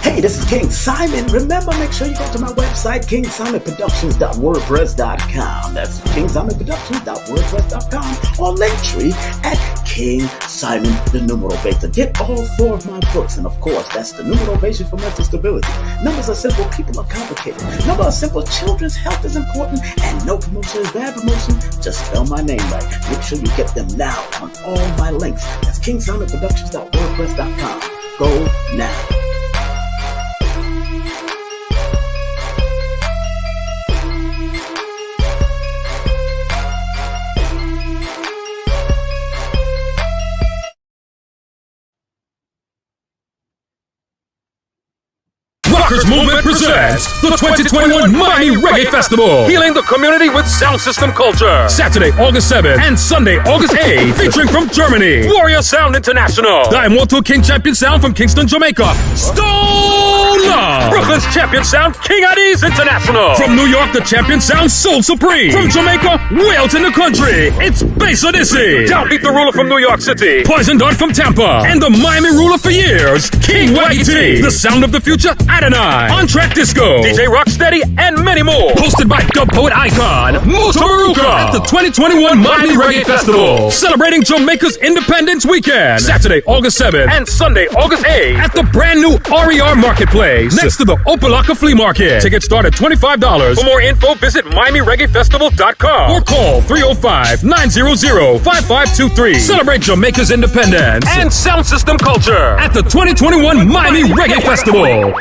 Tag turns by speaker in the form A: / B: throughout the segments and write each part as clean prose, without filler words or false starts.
A: Hey, this is King Simon. Remember, make sure you go to my website, kingsimonproductions.wordpress.com. That's kingsimonproductions.wordpress.com, or Linktree at King Simon the Numerovation. Get all 4 of my books, and of course, that's the Numerovation for mental stability. Numbers are simple, people are complicated. Numbers are simple, children's health is important, and no promotion is bad promotion. Just spell my name right. Make sure you get them now on all my links. That's kingsimonproductions.wordpress.com. Go now.
B: Rockers Movement presents the 2021 Miami Reggae Festival, healing the community with sound system culture. Saturday, August 7th and Sunday, August 8th, featuring from Germany, Warrior Sound International, the Immortal King Champion Sound from Kingston, Jamaica, Stola, Brooklyn's Champion Sound, King Addies International, from New York, the Champion Sound, Soul Supreme, from Jamaica, Wales in the country, it's Bass Odyssey, Downbeat the Ruler from New York City, Poison Dart from Tampa, and the Miami Ruler for years, King Waggy T, the Sound of the Future, Adonai, On Track Disco, DJ Rocksteady, and many more. Hosted by dub poet icon Motoruka at the 2021 Miami Reggae Festival, celebrating Jamaica's Independence Weekend. Saturday, August 7th and Sunday, August 8th at the brand new RER Marketplace next to the Opalaka Flea Market. Tickets start at $25. For more info, visit MiamiReggaeFestival.com or call 305-900-5523. Celebrate Jamaica's independence and sound system culture at the 2021 Miami Reggae Festival.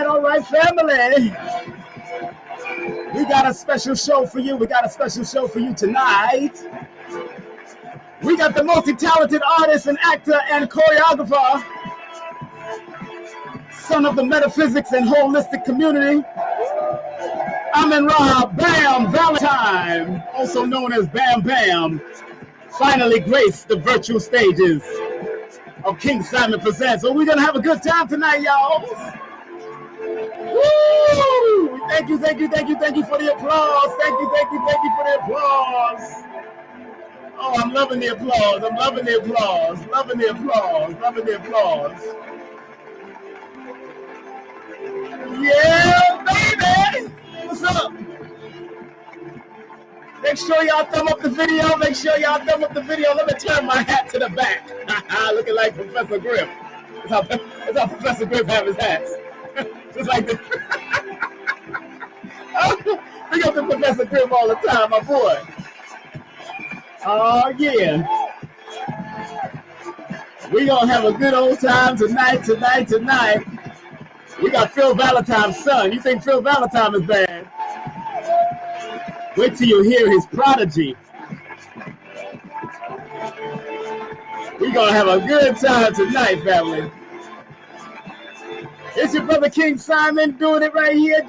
A: All right, family. We got a special show for you. We got a special show for you tonight. We got the multi-talented artist and actor and choreographer, son of the metaphysics and holistic community, Amin-Ra Bam Valentine, also known as Bam Bam, finally graced the virtual stages of King Simon Presents. So we're going to have a good time tonight, y'all. Woo! Thank you for the applause. Thank you for the applause. Oh, I'm loving the applause. Loving the applause. Yeah, baby! What's up? Make sure y'all thumb up the video. Let me turn my hat to the back. Looking like Professor Griff. That's how Professor Griff have his hats. Just like this. Big up to Professor Griff all the time, my boy. Oh, yeah. We gonna have a good old time tonight. We got Phil Valentine's son. You think Phil Valentine is bad? Wait till you hear his prodigy. We gonna have a good time tonight, family. It's your brother King Simon doing it right here.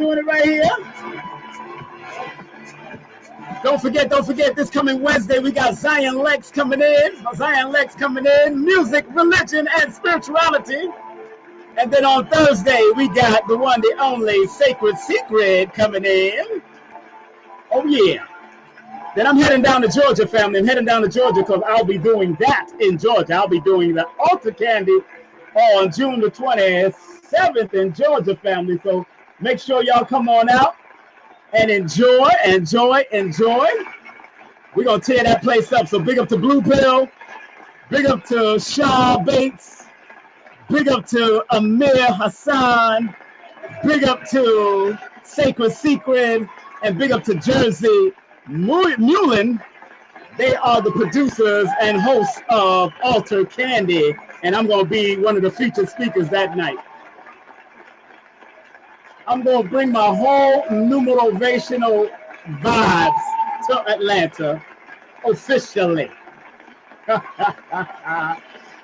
A: Don't forget, this coming Wednesday, we got Zion Lex coming in. Music, religion, and spirituality. And then on Thursday, we got the one, the only Sacred Secret coming in. Oh, yeah. Then I'm heading down to Georgia, family. Because I'll be doing that in Georgia. I'll be doing the Altar Candy on June the 27th in Georgia, family. So make sure y'all come on out and enjoy. We're going to tear that place up. So big up to Blue Pill. Big up to Shaw Bates. Big up to Amir Hassan. Big up to Sacred Secret. And big up to Jersey Mullen. They are the producers and hosts of Alter Candy. And I'm going to be one of the featured speakers that night. I'm going to bring my whole numerovational vibes to Atlanta officially.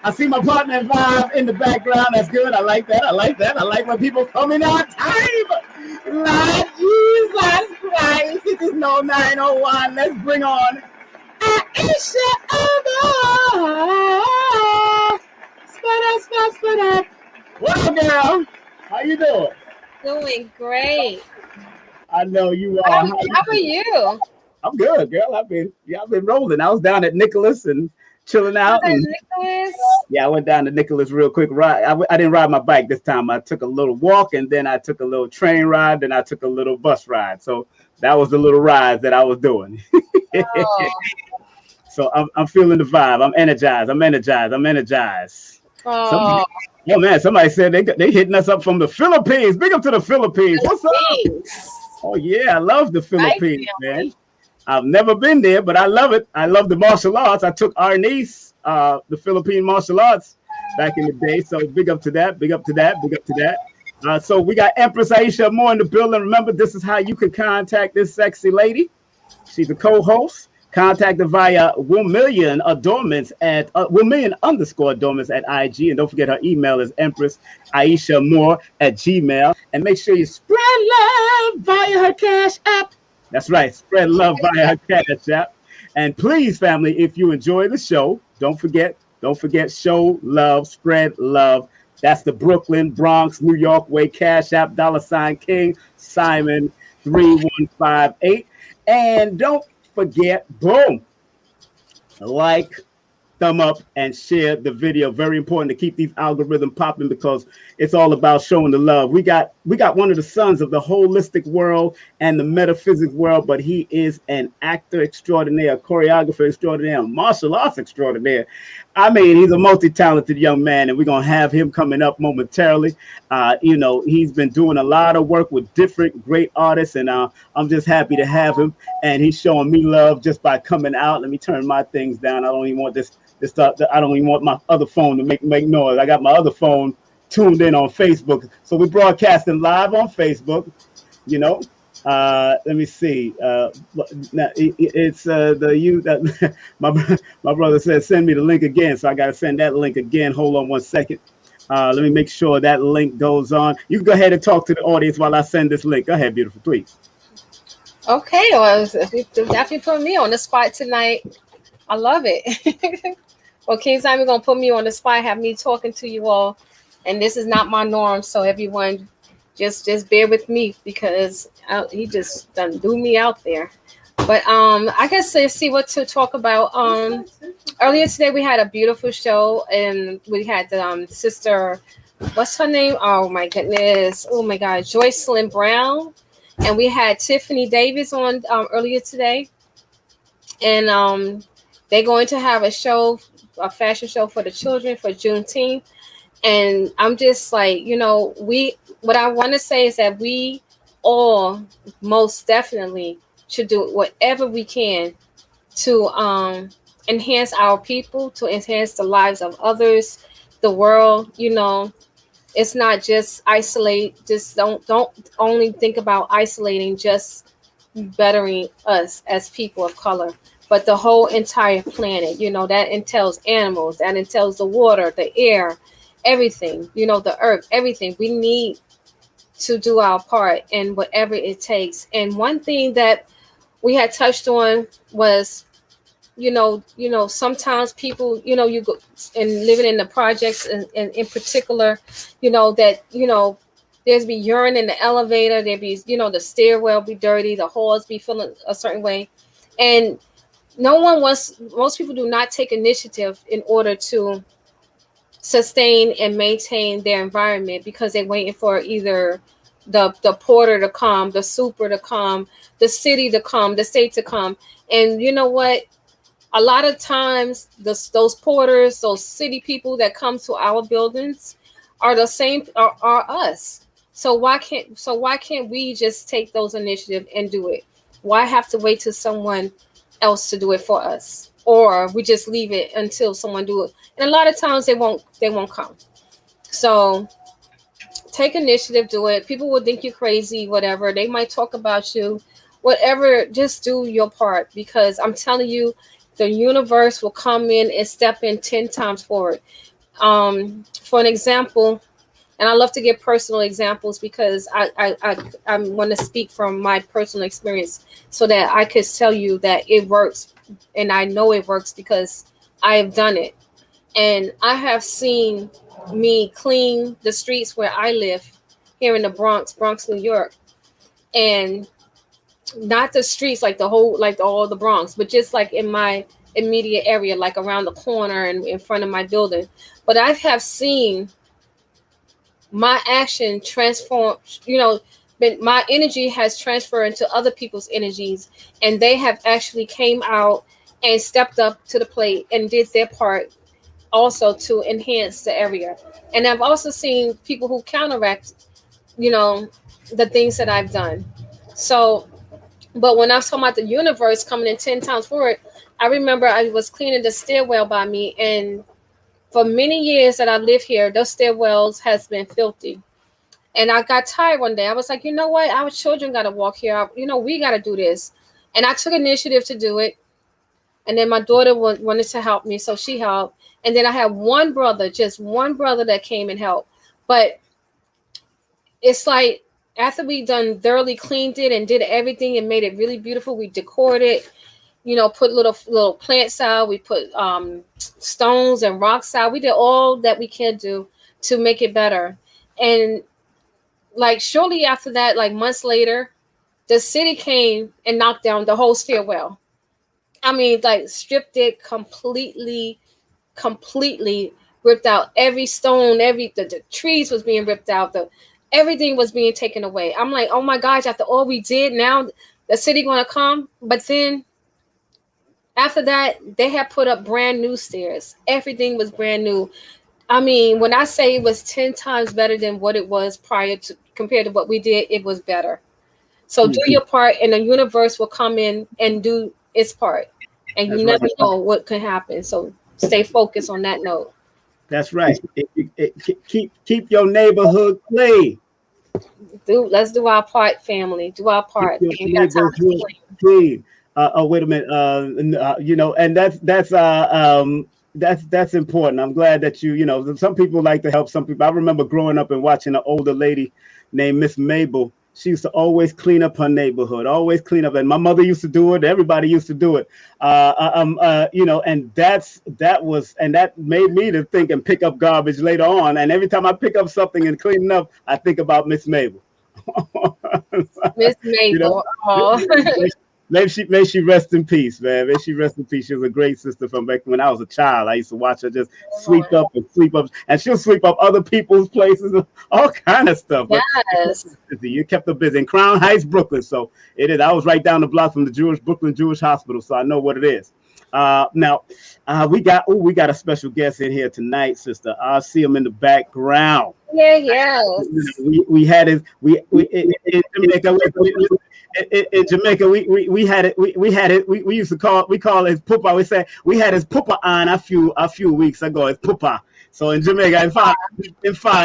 A: I see my partner vibe in the background. That's good. I like that. I like that. I like when people coming on time. Lord Jesus Christ. It is no 901. Let's bring on Aisha Omar. Spud up. What up, girl? How you doing?
C: Doing great.
A: I know you are.
C: How are you?
A: I'm good, girl. I've been rolling. I was down at Nicholas and chilling out.
C: Nicholas?
A: Yeah, I went down to Nicholas real quick. I didn't ride my bike this time. I took a little walk, and then I took a little train ride, then I took a little bus ride. So that was the little ride that I was doing.
C: Oh.
A: So I'm feeling the vibe. I'm energized.
C: Oh.
A: Oh man, somebody said they hitting us up from the Philippines. Big up to the Philippines. What's up? Oh yeah, I love the Philippines, man. I've never been there, but I love it. I love the martial arts. I took our niece, the Philippine martial arts back in the day. So big up to that. So we got Empress Aisha Moore in the building. Remember, this is how you can contact this sexy lady. She's a co-host. Contact her via Wilmillion_adornments at IG. And don't forget her email is Empress Aisha Moore at Gmail. And make sure you spread love via her Cash App. That's right. Spread love via her Cash App. And please, family, if you enjoy the show, don't forget, show love, spread love. That's the Brooklyn, Bronx, New York way Cash App, $King Simon 3158. And don't forget, boom, like, thumb up, and share the video. Very important to keep these algorithms popping because it's all about showing the love. We got one of the sons of the holistic world and the metaphysics world, but he is an actor extraordinaire, a choreographer extraordinaire, a martial arts extraordinaire. I mean, he's a multi-talented young man, and we're gonna have him coming up momentarily. He's been doing a lot of work with different great artists, and I'm just happy to have him. And he's showing me love just by coming out. Let me turn my things down. I don't even want this stuff. I don't even want my other phone to make noise. I got my other phone tuned in on Facebook, so we're broadcasting live on Facebook. Let me see. It's my brother said send me the link again, so I got to send that link again. Hold on 1 second. Let me make sure that link goes on. You can go ahead and talk to the audience while I send this link. Go ahead, beautiful, please.
C: Okay, well, you definitely put me on the spot tonight. I love it. Well, King Simon gonna put me on the spot, have me talking to you all, and this is not my norm. So everyone, just bear with me because he just done do me out there. But I guess let's see what to talk about. Earlier today we had a beautiful show, and we had the sister, what's her name? Oh my goodness! Oh my God, Joycelyn Brown, and we had Tiffany Davis on earlier today, and they're going to have a show, a fashion show for the children for Juneteenth. And I'm just like, what I want to say is that we all most definitely should do whatever we can to enhance our people, to enhance the lives of others, the world. It's not just isolate. Just don't only think about isolating, just bettering us as people of color, but the whole entire planet. That entails animals, that entails the water, the air, everything, the earth, everything. We need to do our part and whatever it takes. And one thing that we had touched on was, sometimes people, you go and living in the projects and in particular, there's be urine in the elevator, there be, the stairwell be dirty, the halls be feeling a certain way. And most people do not take initiative in order to sustain and maintain their environment because they're waiting for either the porter to come, the super to come, the city to come, the state to come. And you know what? A lot of times those porters, those city people that come to our buildings, are the same are us. So why can't we just take those initiative and do it? Why have to wait till someone else to do it for us? Or we just leave it until someone do it. And a lot of times they won't come. So take initiative, do it. People will think you crazy, whatever. They might talk about you, whatever. Just do your part, because I'm telling you, the universe will come in and step in 10 times forward. For an example, and I love to give personal examples because I want to speak from my personal experience so that I could tell you that it works, and I know it works because I have done it. And I have seen me clean the streets where I live here in the Bronx, New York. And not the streets like the whole, like all the Bronx, but just like in my immediate area, like around the corner and in front of my building. But I have seen my action transform, but my energy has transferred into other people's energies, and they have actually came out and stepped up to the plate and did their part also to enhance the area. And I've also seen people who counteract, the things that I've done. So, but when I was talking about the universe coming in 10 times forward, I remember I was cleaning the stairwell by me, and for many years that I live here, those stairwells has been filthy. And I got tired one day. I was like, you know what? Our children got to walk here. We got to do this. And I took initiative to do it. And then my daughter wanted to help me, so she helped. And then I had one brother, just one brother that came and helped. But it's like after we done thoroughly cleaned it and did everything and made it really beautiful, we decorated it, put little plants out. We put stones and rocks out. We did all that we can do to make it better. And like shortly after that, like months later, the city came and knocked down the whole stairwell. I mean, like stripped it completely, ripped out every stone, the trees was being ripped out, everything was being taken away. I'm like, oh my gosh, after all we did, now the city gonna come. But then after that, they had put up brand new stairs. Everything was brand new. I mean, when I say it was 10 times better than what it was prior to, compared to what we did, it was better. So do your part, and the universe will come in and do its part. And you never know what can happen. So stay focused on that note.
D: That's right. Keep your neighborhood clean.
C: Let's do our part, family. Do our part.
D: Clean. Wait a minute. And that's important. I'm glad that some people like to help some people. I remember growing up and watching an older lady named Miss Mabel. She used to always clean up her neighborhood, always clean up. And my mother used to do it. Everybody used to do it. And that made me to think and pick up garbage later on. And every time I pick up something and clean it up, I think about Miss Mabel.
C: Miss Mabel.
D: May she rest in peace, man. May she rest in peace. She was a great sister from back when I was a child. I used to watch her just sweep up, and she'll sweep up other people's places, all kind of stuff.
C: Yes.
D: You kept her busy in Crown Heights, Brooklyn. So it is. I was right down the block from the Brooklyn Jewish Hospital, so I know what it is. Now, we got a special guest in here tonight, sister. I see him in the background.
C: Yeah.
D: We had his in Jamaica, we had it. We used to call his pupa. We said we had his pupa on a few weeks ago. His pupa. So in Jamaica, in fact,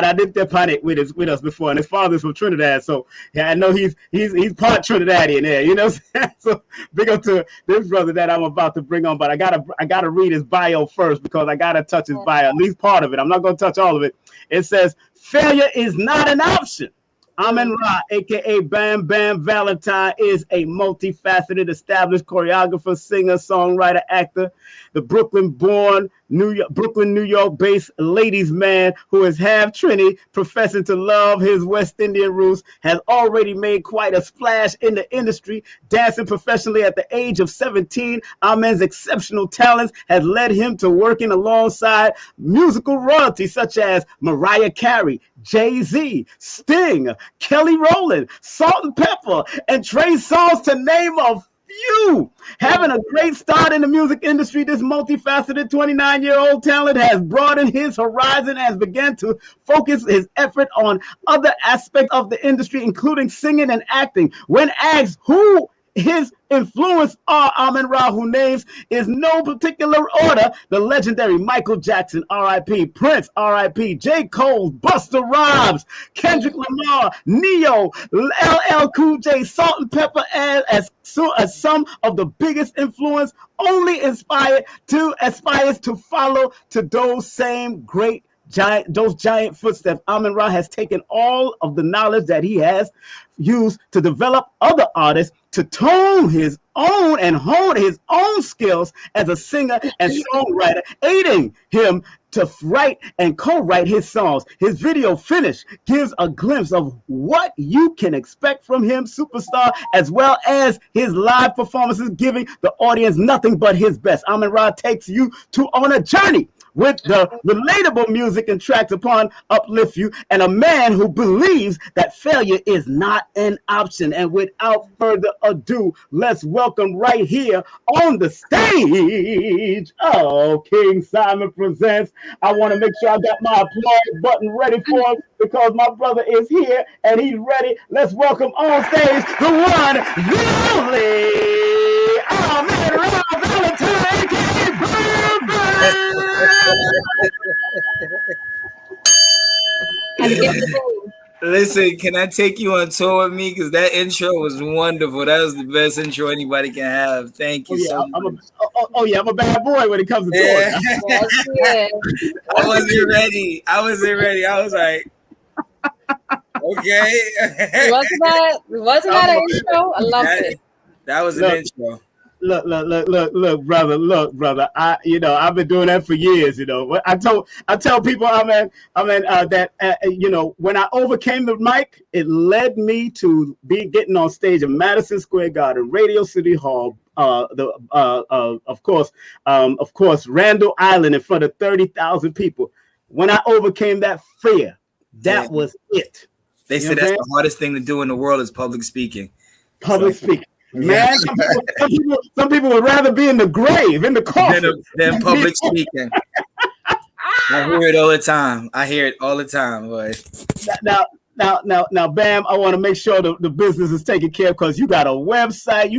D: I did that panic with us before, and his father's from Trinidad. So yeah, I know he's part Trinidadian there. So big up to this brother that I'm about to bring on. But I gotta read his bio first because I gotta touch his bio, at least part of it. I'm not gonna touch all of it. It says failure is not an option. Amen Ra, aka Bam Bam Valentine, is a multifaceted, established choreographer, singer, songwriter, actor. The Brooklyn-born, New York-based ladies' man who is half Trini, professing to love his West Indian roots, has already made quite a splash in the industry, dancing professionally at the age of 17. Amen's exceptional talents has led him to working alongside musical royalty such as Mariah Carey, Jay-Z, Sting, Kelly Rowland, Salt and Pepper, and Trey Songz, to name a you. Having a great start in the music industry, this multifaceted 29-year-old talent has broadened his horizon and has begun to focus his effort on other aspects of the industry, including singing and acting. When asked who his influence are, Amin-Ra, who names is no particular order, the legendary Michael Jackson, R.I.P., Prince, R.I.P., J. Cole, Busta Rhymes, Kendrick Lamar, Neo, LL Cool J, Salt and Pepper, as some of the biggest influence, only aspires to follow to those same great giant footsteps. Amin-Ra has taken all of the knowledge that he has used to develop other artists to tone his own and hone his own skills as a singer and songwriter, aiding him to write and co-write his songs. His video finish gives a glimpse of what you can expect from him, superstar, as well as his live performances, giving the audience nothing but his best. Amin-Ra takes you on a journey with the relatable music and tracks upon uplift you, and a man who believes that failure is not an option. And without further ado, let's welcome right here on the stage, King Simon Presents. I want to make sure I got my applause button ready for him because my brother is here and he's ready. Let's welcome on stage the one, the only, Amin-Ra Valentine,
E: Listen, can I take you on tour with me? Because that intro was wonderful. That was the best intro anybody can have. Thank you so much.
D: I'm a bad boy when it comes to tours.
C: Yeah.
E: I wasn't ready. I was like, okay.
C: Wasn't that an intro? I loved it.
E: That was an intro.
D: Look, brother. I've been doing that for years. I tell people, that when I overcame the mic, it led me to be getting on stage at Madison Square Garden, Radio City Hall, of course, Randall Island in front of 30,000 people. When I overcame that fear, that was it.
E: They said that's the hardest thing to do in the world is public speaking.
D: Speaking. Man, some people would rather be in the grave, in the coffin,
E: than public speaking. I hear it all the time, boy.
D: Now, Bam, I want to make sure the business is taken care of because you got a website.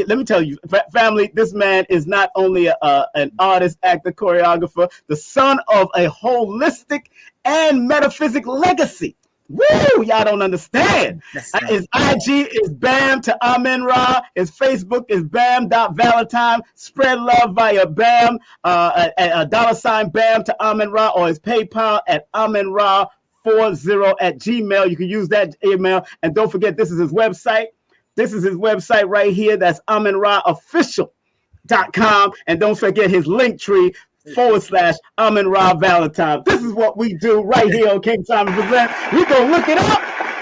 D: Let me tell you, family, this man is not only an artist, actor, choreographer, the son of a holistic and metaphysic legacy. Woo! Y'all don't understand. His IG is Bam to Amin-Ra. His Facebook is Bam.Valentine. Spread love via Bam, $ Bam to Amin-Ra, or his PayPal at AminRa40@gmail. You can use that email. And don't forget, this is his website. This is his website right here. That's AminRaOfficial.com. And don't forget his link tree /Amin-Ra Valentine. This is what we do right here on King Simon Present. We're going to look it up.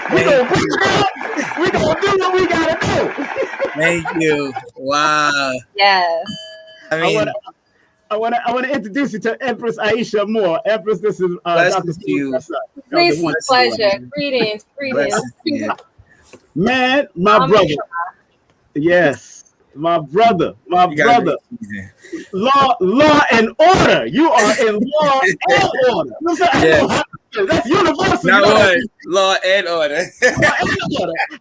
D: We're going to figure it out. We're going to do what we got to do.
E: Thank you. Wow.
C: Yes.
E: I
D: want to introduce you to Empress Aisha Moore. Empress, this is Dr.
C: Please, pleasure. Greetings.
D: Man, my brother. Yes. My brother. Law and order. You are in law and order.
E: Yes.
D: That's universal.
E: Not what? Law and order.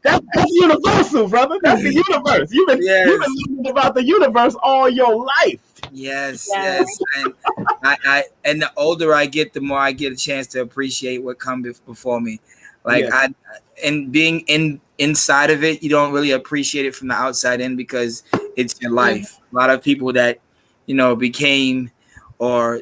D: That's universal, brother. That's the universe. You've been learning about the universe all your life.
E: Yes. And and the older I get, the more I get a chance to appreciate what comes before me. And being inside of it, you don't really appreciate it from the outside in because it's your life. A lot of people that became or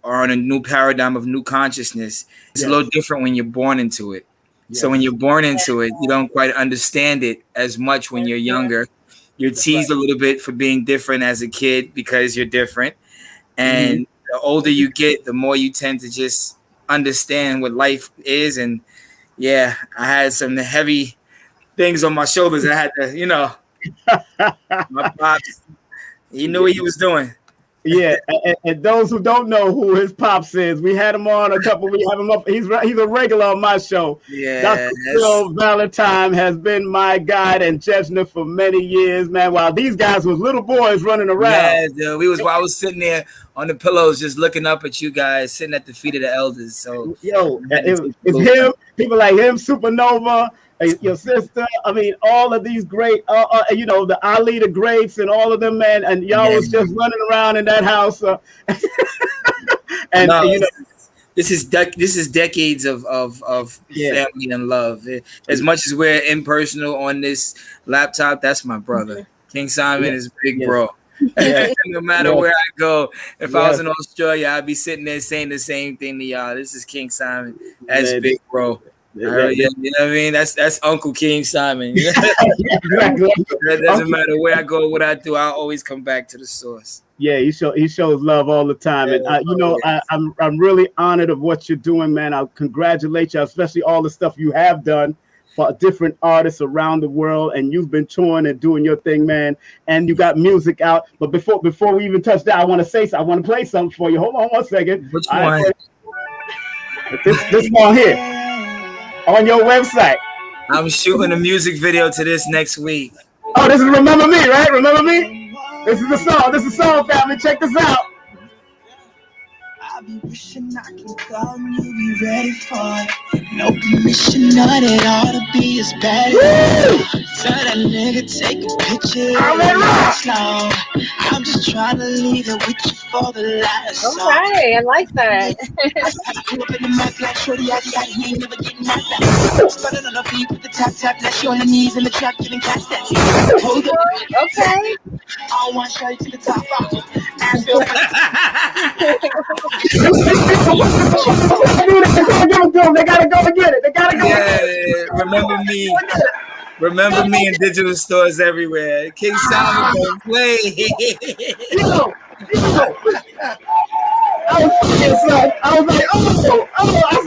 E: are on a new paradigm of new consciousness. It's a little different when you're born into it. So when you're born into it, you don't quite understand it as much when you're younger. You're teased a little bit for being different as a kid because you're different. And the older you get, the more you tend to just understand what life is. And I had some heavy things on my shoulders. I had to, my pops, he knew what he was doing.
D: Yeah, and those who don't know who his pops is, we had him on a couple. We have him up. He's a regular on my show.
E: Yeah,
D: Dr. Phil Valentine has been my guide and judgment for many years, man. While these guys was little boys running around.
E: Yeah, dude, I was sitting there on the pillows, just looking up at you guys, sitting at the feet of the elders. So,
D: yo, it's him. People like him, Supernova. Your sister, I mean, all of these great, the Ali the Greats and all of them, man, and y'all was just running around in that house. And
E: no,
D: you know,
E: this is decades of family and love. As much as we're impersonal on this laptop, that's my brother. King Simon is big bro. No matter where I go, if I was in Australia, I'd be sitting there saying the same thing to y'all. This is King Simon. That's big bro. You know what I mean? That's Uncle King Simon. That doesn't matter where I go, what I do, I'll always come back to the source.
D: Yeah, he shows love all the time, and I'm really honored of what you're doing, man. I congratulate you, especially all the stuff you have done for different artists around the world, and you've been touring and doing your thing, man. And you got music out. But before we even touch that, I want to play something for you. Hold on one second.
E: Which one?
D: This one here. On your website.
E: I'm shooting a music video to this next week.
D: Oh, this is Remember Me, right? Remember Me? This is the song. This is the song, family. Check this out.
F: I be wishing I can come, you be ready for it. No permission, none it ought to be as bad as tell that nigga take a picture. Slow. I'm just trying to leave it with you for the last song.
C: Okay, I like that.
F: I up in the map like shorty, he ain't never getting knocked out. Started on the beat with the tap, left you on the knees in the trap, getting cast that. Hold up.
C: Okay.
F: I want to show you to the top off.
D: They gotta go and get it. They gotta go.
E: Yeah, remember me in digital stores everywhere. King Simon don't play.
D: I was like, I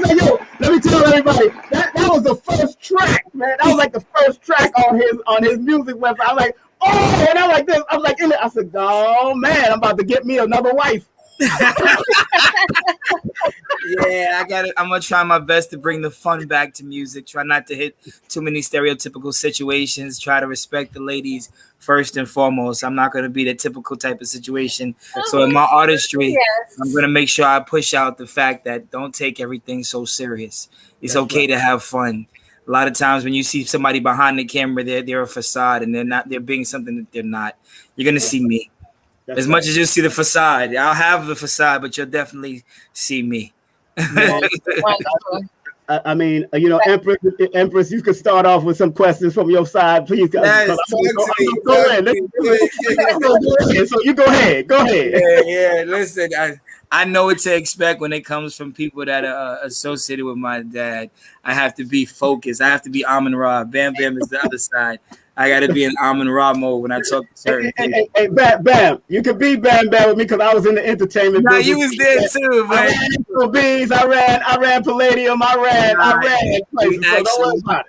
D: said, yo, let me tell everybody that was the first track, man. That was like the first track on his music website. I was like, oh, and I was like this. I was like, I said, oh man, I'm about to get me another wife.
E: Yeah, I'm gonna try my best to bring the fun back to music. Try not to hit too many stereotypical situations. Try to respect the ladies first and foremost. I'm not gonna be the typical type of situation. So in my artistry, I'm gonna make sure I push out the fact that don't take everything so serious. It's okay to have fun. A lot of times when you see somebody behind the camera, they're a facade and they're being something that they're not. You're gonna see me. As much as you see the facade, I'll have the facade, but you'll definitely see me.
D: I mean, Empress, you could start off with some questions from your side, please. Go ahead. So you go ahead.
E: Yeah. Listen, I know what to expect when it comes from people that are associated with my dad. I have to be focused. I have to be Amin Ra. Bam Bam is the other side. I got to be in Amin Ra mode when I talk to certain people.
D: Hey, Bam. You could be Bam with me because I was in the entertainment business.
E: You was there too, man.
D: I ran Palladium. I ran places.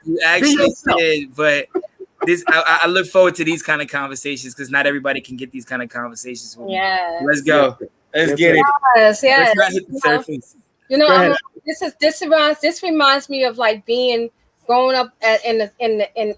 E: You actually did, but I look forward to these kind of conversations because not everybody can get these kind of conversations with me.
C: Yeah.
E: Let's go. Let's get it.
C: Yes.
E: Let's not hit the surface.
C: This reminds me of like growing up in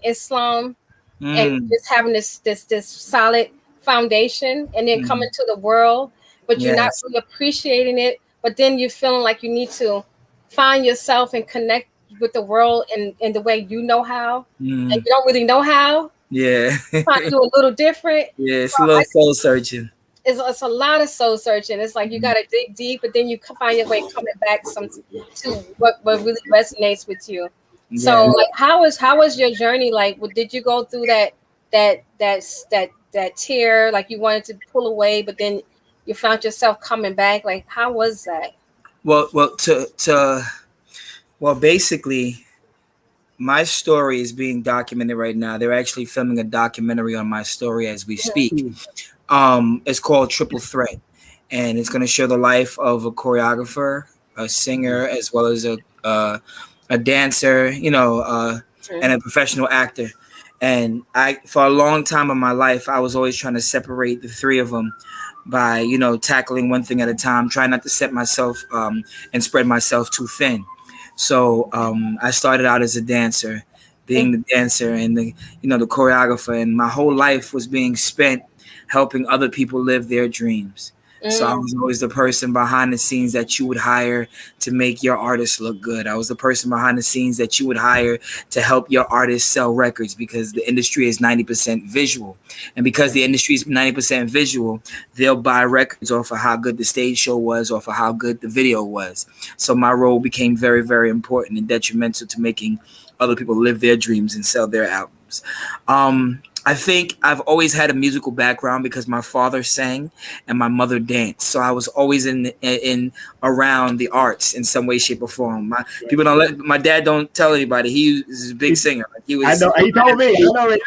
C: Islam. And just having this solid foundation, and then coming to the world, but you're not really appreciating it. But then you're feeling like you need to find yourself and connect with the world in the way you know how, and you don't really know how.
E: Yeah,
C: trying to do a little different.
E: Yeah, it's a little soul searching.
C: It's a lot of soul searching. It's like you got to dig deep, but then you find your way coming back to what really resonates with you. So, like, how was your journey? Like, did you go through that tear? Like, you wanted to pull away, but then you found yourself coming back. Like, how was that?
E: Well, basically, my story is being documented right now. They're actually filming a documentary on my story as we speak. It's called Triple Threat, and it's going to show the life of a choreographer, a singer, as well as a dancer, and a professional actor. And for a long time of my life, I was always trying to separate the three of them by, you know, tackling one thing at a time, trying not to set myself and spread myself too thin. So I started out as a dancer, being the dancer and the, you know, the choreographer, and my whole life was being spent helping other people live their dreams. So I was always the person behind the scenes that you would hire to make your artist look good. I was the person behind the scenes that you would hire to help your artist sell records, because the industry is 90% visual. And because the industry is 90% visual, they'll buy records off of how good the stage show was, or for how good the video was. So my role became very, very important and detrimental to making other people live their dreams and sell their albums. I think I've always had a musical background because my father sang and my mother danced. So I was always in around the arts in some way, shape, or form. My dad don't tell anybody. He was a big singer. Like he was.
D: I know. He told me. I already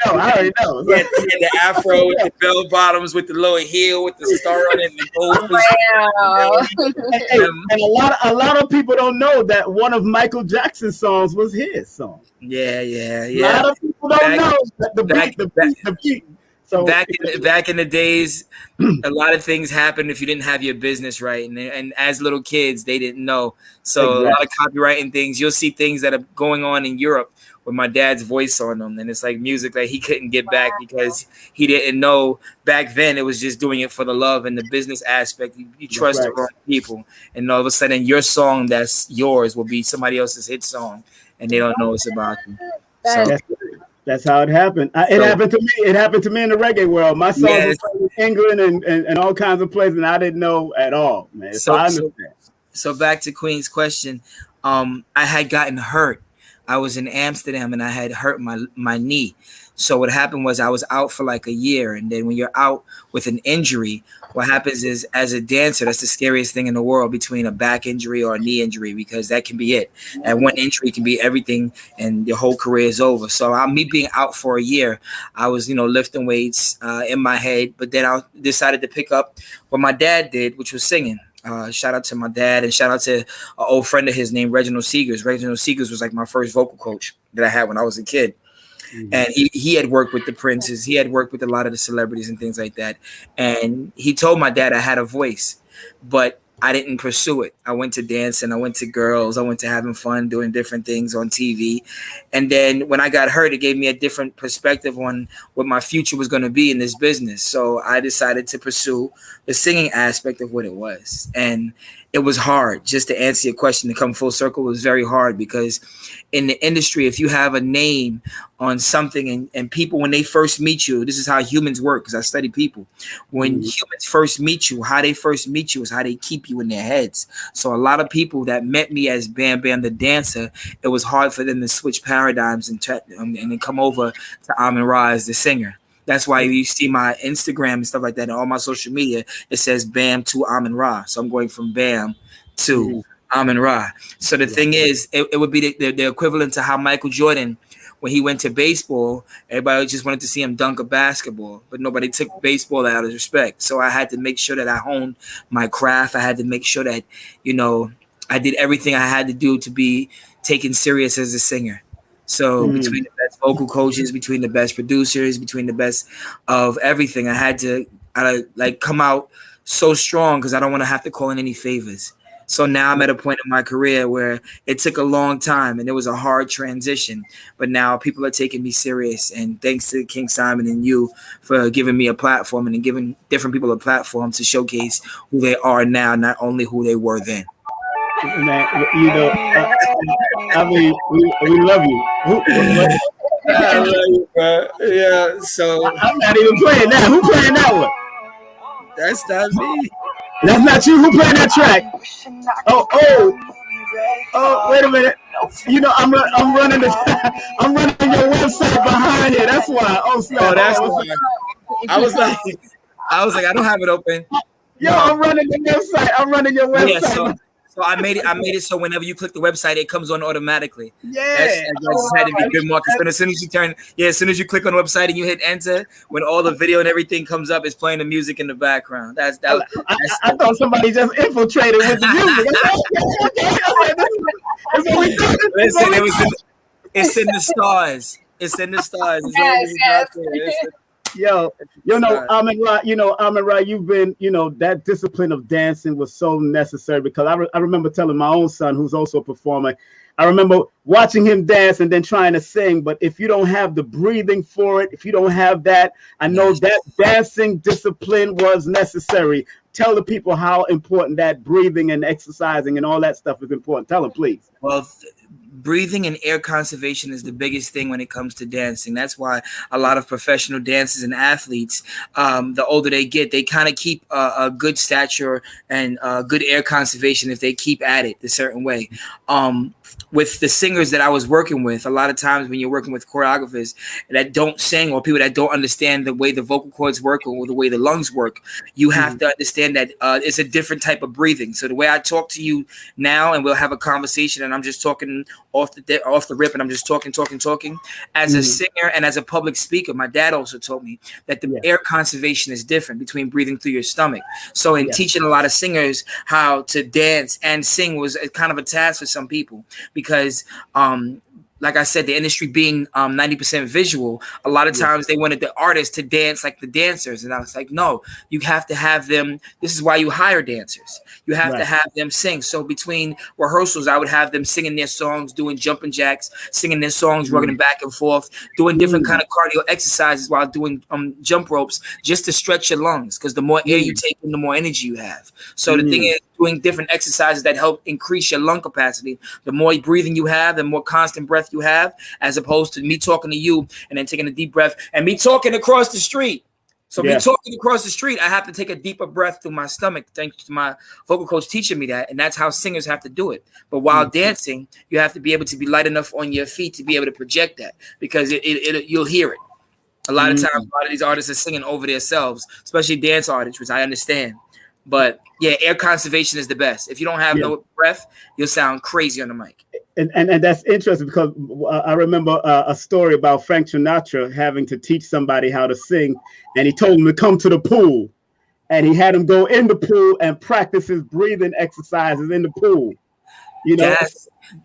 D: know.
E: He had the afro with the bell bottoms, with the lower heel, with the star on it, and the gold.
C: Wow.
D: And a lot of people don't know that one of Michael Jackson's songs was his song.
E: Yeah.
D: A lot of people don't know that the beat. So
E: back in the days, a lot of things happened if you didn't have your business right, and as little kids, they didn't know. So a lot of copywriting things, you'll see things that are going on in Europe with my dad's voice on them, and it's like music that he couldn't get back because he didn't know back then. It was just doing it for the love and the business aspect. You trust the wrong people, and all of a sudden, your song that's yours will be somebody else's hit song, and they don't know it's about you. So.
D: That's how it happened. It happened to me. It happened to me in the reggae world. My songs were played in England and all kinds of places, and I didn't know at all, man. So I understand.
E: So back to Queen's question. I had gotten hurt. I was in Amsterdam and I had hurt my knee. So what happened was I was out for like a year. And then when you're out with an injury, what happens is, as a dancer, that's the scariest thing in the world, between a back injury or a knee injury, because that can be it. And one injury can be everything and your whole career is over. So me being out for a year, I was, lifting weights in my head. But then I decided to pick up what my dad did, which was singing. Shout out to my dad and shout out to an old friend of his named Reginald Seegers. Reginald Seegers was like my first vocal coach that I had when I was a kid. Mm-hmm. And he had worked with the Princes. He had worked with a lot of the celebrities and things like that. And he told my dad I had a voice, but I didn't pursue it. I went to dancing. I went to girls. I went to having fun, doing different things on TV. And then when I got hurt, it gave me a different perspective on what my future was going to be in this business. So I decided to pursue the singing aspect of what it was. And it was hard. Just to answer your question, to come full circle, was very hard, because in the industry, if you have a name on something and people, when they first meet you, this is how humans work, because I study people. When humans first meet you, how they first meet you is how they keep you in their heads. So a lot of people that met me as Bam Bam the dancer, it was hard for them to switch paradigms and then come over to Amin Ra as the singer. That's why you see my Instagram and stuff like that, and all my social media, it says Bam to Amin Ra. So I'm going from Bam to Amin Ra. So the thing is, it would be the equivalent to how Michael Jordan, when he went to baseball, everybody just wanted to see him dunk a basketball, but nobody took baseball out of respect. So I had to make sure that I honed my craft. I had to make sure that, I did everything I had to do to be taken serious as a singer. So between the best vocal coaches, between the best producers, between the best of everything, I had to come out so strong, because I don't want to have to call in any favors. So now I'm at a point in my career where it took a long time and it was a hard transition, but now people are taking me serious. And thanks to King Simon and you for giving me a platform and giving different people a platform to showcase who they are now, not only who they were then.
D: Man, I mean, we love you.
E: I love you, bro. Yeah, so
D: I'm not even playing that. Who playing that one?
E: That's not me.
D: That's not you. Who playing that track? Oh, wait a minute. I'm running I'm running your website behind here. That's why.
E: That's why. I was like, I don't have it open.
D: Yo, no. I'm running your website.
E: Yeah, so I made it so whenever you click the website, it comes on automatically.
D: Yeah,
E: that's had to be good, Marcus. So as soon as you click on the website and you hit enter, when all the video and everything comes up, it's playing the music in the background. I
D: thought somebody just infiltrated with the music.
E: Listen, it's in the stars. It's in the stars. It's
C: Yes,
E: always out
C: yes.
E: there.
D: Yo, Amin Ra, you've been, that discipline of dancing was so necessary because I remember telling my own son, who's also a performer, I remember watching him dance and then trying to sing. But if you don't have the breathing for it, if you don't have that, I know that dancing discipline was necessary. Tell the people how important that breathing and exercising and all that stuff is important. Tell them, please.
E: Well, breathing and air conservation is the biggest thing when it comes to dancing. That's why a lot of professional dancers and athletes, the older they get, they kind of keep a good stature and good air conservation if they keep at it a certain way. With the singers that I was working with, a lot of times when you're working with choreographers that don't sing or people that don't understand the way the vocal cords work or the way the lungs work, you have to understand that it's a different type of breathing. So the way I talk to you now, and we'll have a conversation, and I'm just talking off the rip, and I'm just talking. As a singer and as a public speaker, my dad also told me that the air conservation is different between breathing through your stomach. So in teaching a lot of singers how to dance and sing was kind of a task for some people because like I said, the industry being 90% visual, a lot of times they wanted the artists to dance like the dancers. And I was like, no, you have to have them. This is why you hire dancers. You have to have them sing. So between rehearsals, I would have them singing their songs, doing jumping jacks, singing their songs, running back and forth, doing different kind of cardio exercises while doing jump ropes just to stretch your lungs. Because the more air you take in, the more energy you have. So the thing is, doing different exercises that help increase your lung capacity. The more breathing you have, the more constant breath you have, as opposed to me talking to you and then taking a deep breath and me talking across the street. So me talking across the street, I have to take a deeper breath through my stomach, thanks to my vocal coach teaching me that. And that's how singers have to do it. But while dancing, you have to be able to be light enough on your feet to be able to project that, because you'll hear it. A lot of times, a lot of these artists are singing over themselves, especially dance artists, which I understand. But yeah, air conservation is the best. If you don't have no breath, you'll sound crazy on the mic.
D: And that's interesting because I remember a story about Frank Sinatra having to teach somebody how to sing, and he told him to come to the pool, and he had him go in the pool and practice his breathing exercises in the pool.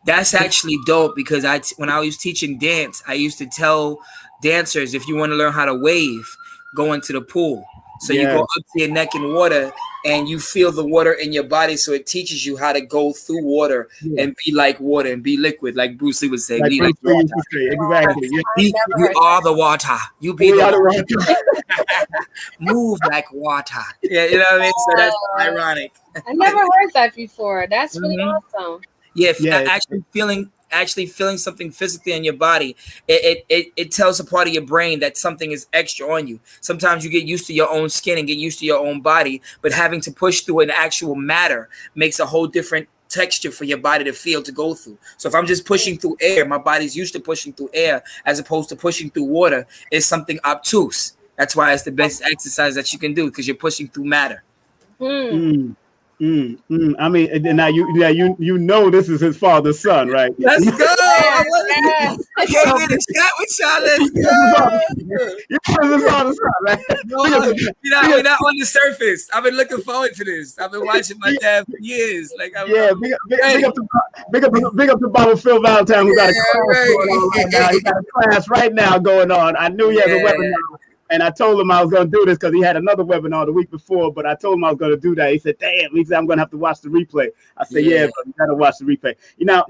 E: That's actually dope, because when I was teaching dance, I used to tell dancers, if you want to learn how to wave, go into the pool. So you go up to your neck in water and you feel the water in your body. So it teaches you how to go through water and be like water and be liquid, like Bruce Lee would say. Like be like water.
D: Exactly.
E: You are the water. You be the water. Move like water. Yeah, you know what I mean? So that's ironic.
C: I never heard that before. That's really awesome.
E: Yeah, actually feeling something physically in your body, it tells a part of your brain that something is extra on you. Sometimes you get used to your own skin and get used to your own body, but having to push through an actual matter makes a whole different texture for your body to feel, to go through. So if I'm just pushing through air, my body's used to pushing through air as opposed to pushing through water. It's something obtuse. That's why it's the best exercise that you can do, because you're pushing through matter.
D: I mean, now you know this is his father's son, right?
E: Let's go. I can't get a shot with y'all. Let's go.
D: You're his father's son, right?
E: No, we're not on the surface. I've been looking forward to this. I've been watching my dad for years. Big up to Baba Phil Valentine, who got a class going on right now. He got a class right now going on. I knew he had a webinar. And I told him I was going to do this because he had another webinar the week before, but I told him I was going to do that. He said, damn, he said, I'm going to have to watch the replay. I said, yeah, but you got to watch the replay. Now,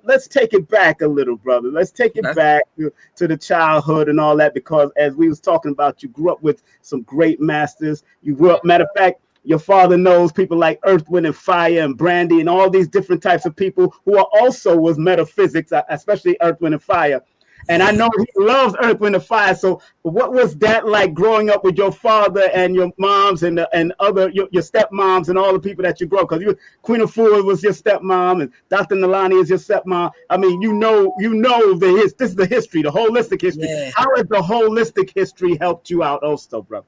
E: let's take it back a little, brother. Let's take it back to the childhood and all that, because as we was talking about, you grew up with some great masters. You grew up, matter of fact, your father knows people like Earth, Wind, and Fire and Brandy and all these different types of people who are also with metaphysics, especially Earth, Wind, and Fire. And I know he loves Earth, Wind, and Fire. So what was that like growing up with your father and your moms and other your stepmoms and all the people that you grew up? Because Queen of Fools was your stepmom and Dr. Nalani is your stepmom. I mean, this is the history, the holistic history. Yeah. How has the holistic history helped you out also, brother?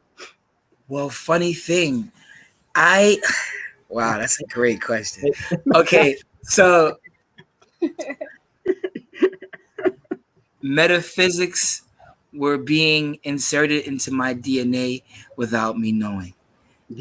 E: Well, funny thing. Wow, that's a great question. Okay, so metaphysics were being inserted into my DNA without me knowing.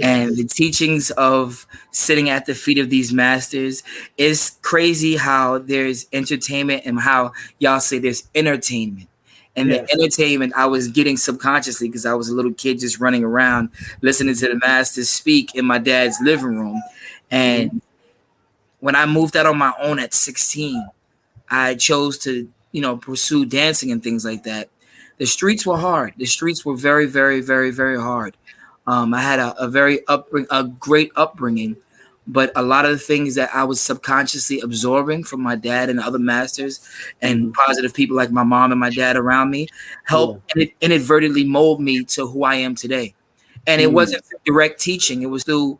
E: And the teachings of sitting at the feet of these masters is crazy how there's entertainment and how y'all say there's entertainment. And the entertainment I was getting subconsciously because I was a little kid just running around listening to the masters speak in my dad's living room. And when I moved out on my own at 16, I chose to, pursue dancing and things like that. The streets were hard. The streets were very, very, very, very hard. I had a great upbringing, but a lot of the things that I was subconsciously absorbing from my dad and other masters and positive people like my mom and my dad around me helped inadvertently mold me to who I am today. And it wasn't direct teaching. It was through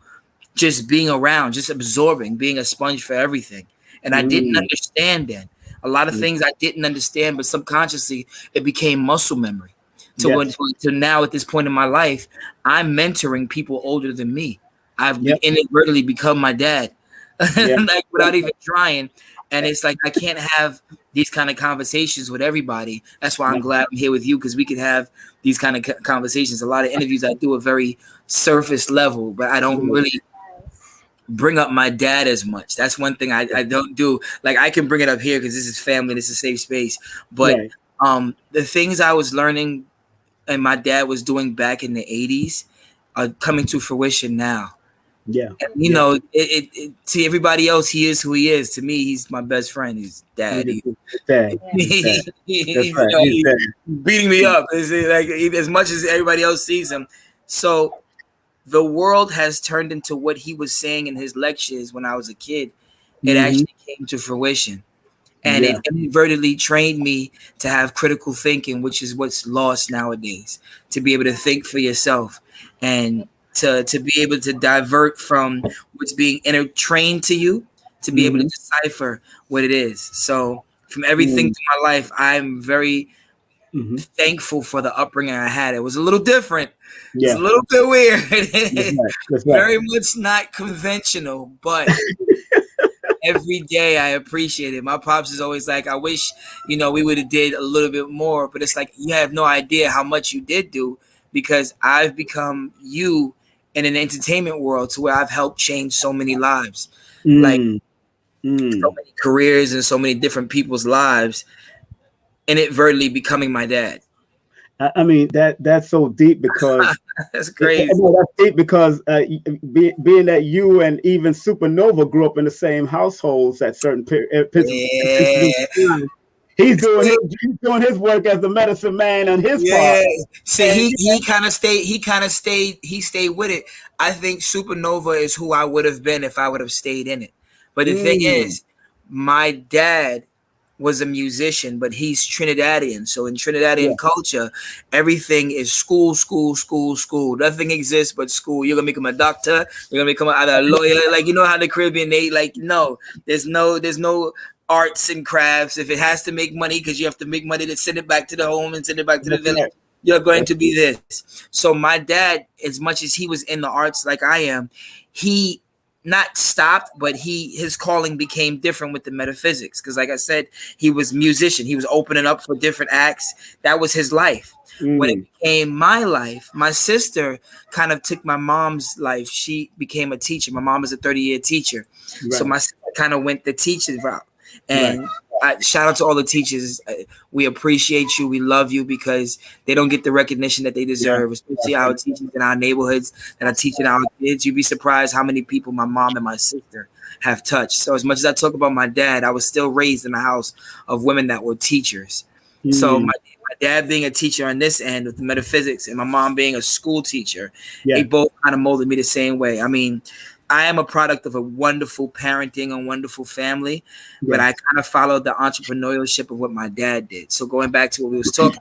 E: just being around, just absorbing, being a sponge for everything. And I didn't understand then. A lot of things I didn't understand, but subconsciously it became muscle memory. To now at this point in my life, I'm mentoring people older than me. I've inadvertently become my dad, like without even trying. And it's like I can't have these kind of conversations with everybody. That's why I'm glad I'm here with you, because we can have these kind of conversations. A lot of interviews I do are very surface level, but I don't really bring up my dad as much. That's one thing I don't do. Like I can bring it up here because this is family, this is a safe space. But the things I was learning and my dad was doing back in the 80s are coming to fruition now. And, to everybody else, he is who he is. To me, he's my best friend. He's dad. He's beating me up. It's like as much as everybody else sees him. So the world has turned into what he was saying in his lectures when I was a kid. It actually came to fruition. And it inadvertently trained me to have critical thinking, which is what's lost nowadays. To be able to think for yourself and to be able to divert from what's being trained to you, to be able to decipher what it is. So from everything to my life, I'm very thankful for the upbringing I had. It was a little different. It's a little bit weird. That's right. Very much not conventional, but every day I appreciate it. My pops is always like, I wish, we would have did a little bit more, but it's like, you have no idea how much you did do, because I've become you in an entertainment world to where I've helped change so many lives, like so many careers and so many different people's lives, inadvertently becoming my dad.
D: I mean, that's so deep because
E: that's crazy.
D: That's deep because being that you and even Supernova grew up in the same households at certain periods. He's doing his work as the medicine man on his part.
E: See, he stayed with it. I think Supernova is who I would have been if I would have stayed in it. But the thing is, my dad was a musician, but he's Trinidadian. So in Trinidadian culture, everything is school, school, school, school. Nothing exists but school. You're gonna become a doctor. You're gonna become either a lawyer. Like, how the Caribbean, there's no arts and crafts. If it has to make money, because you have to make money to send it back to the home and send it back to the village, you're going to be this. So my dad, as much as he was in the arts like I am, he not stopped, but his calling became different with the metaphysics. Because like I said, he was musician. He was opening up for different acts. That was his life. When it became my life, my sister kind of took my mom's life. She became a teacher. My mom is a 30-year teacher. So my sister kind of went the teacher route. And shout out to all the teachers. We appreciate you. We love you, because they don't get the recognition that they deserve, especially our teachers in our neighborhoods that are teaching our kids. You'd be surprised how many people my mom and my sister have touched. So as much as I talk about my dad, I was still raised in a house of women that were teachers. So my dad being a teacher on this end with the metaphysics and my mom being a school teacher, they both kind of molded me the same way. I mean, I am a product of a wonderful parenting and wonderful family, but I kind of followed the entrepreneurship of what my dad did. So going back to what we was talking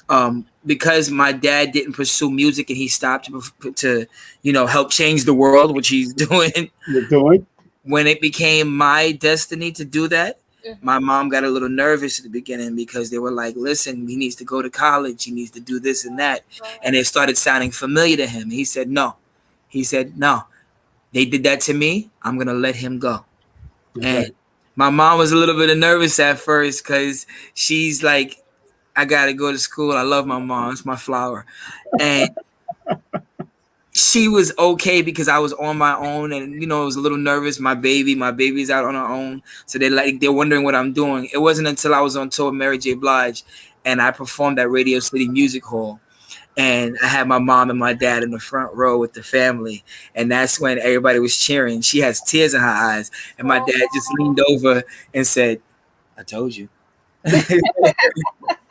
E: about, because my dad didn't pursue music and he stopped to help change the world, which he's doing. When it became my destiny to do that, my mom got a little nervous at the beginning, because they were like, listen, he needs to go to college. He needs to do this and that. And it started sounding familiar to him. He said, no. They did that to me. I'm going to let him go. And my mom was a little bit nervous at first, because she's like, I got to go to school. I love my mom. It's my flower. And she was okay because I was on my own, and I was a little nervous. My baby's out on her own, so they're wondering what I'm doing. It wasn't until I was on tour with Mary J. Blige, and I performed at Radio City Music Hall, and I had my mom and my dad in the front row with the family, and that's when everybody was cheering. She has tears in her eyes, and my dad just leaned over and said, "I told you."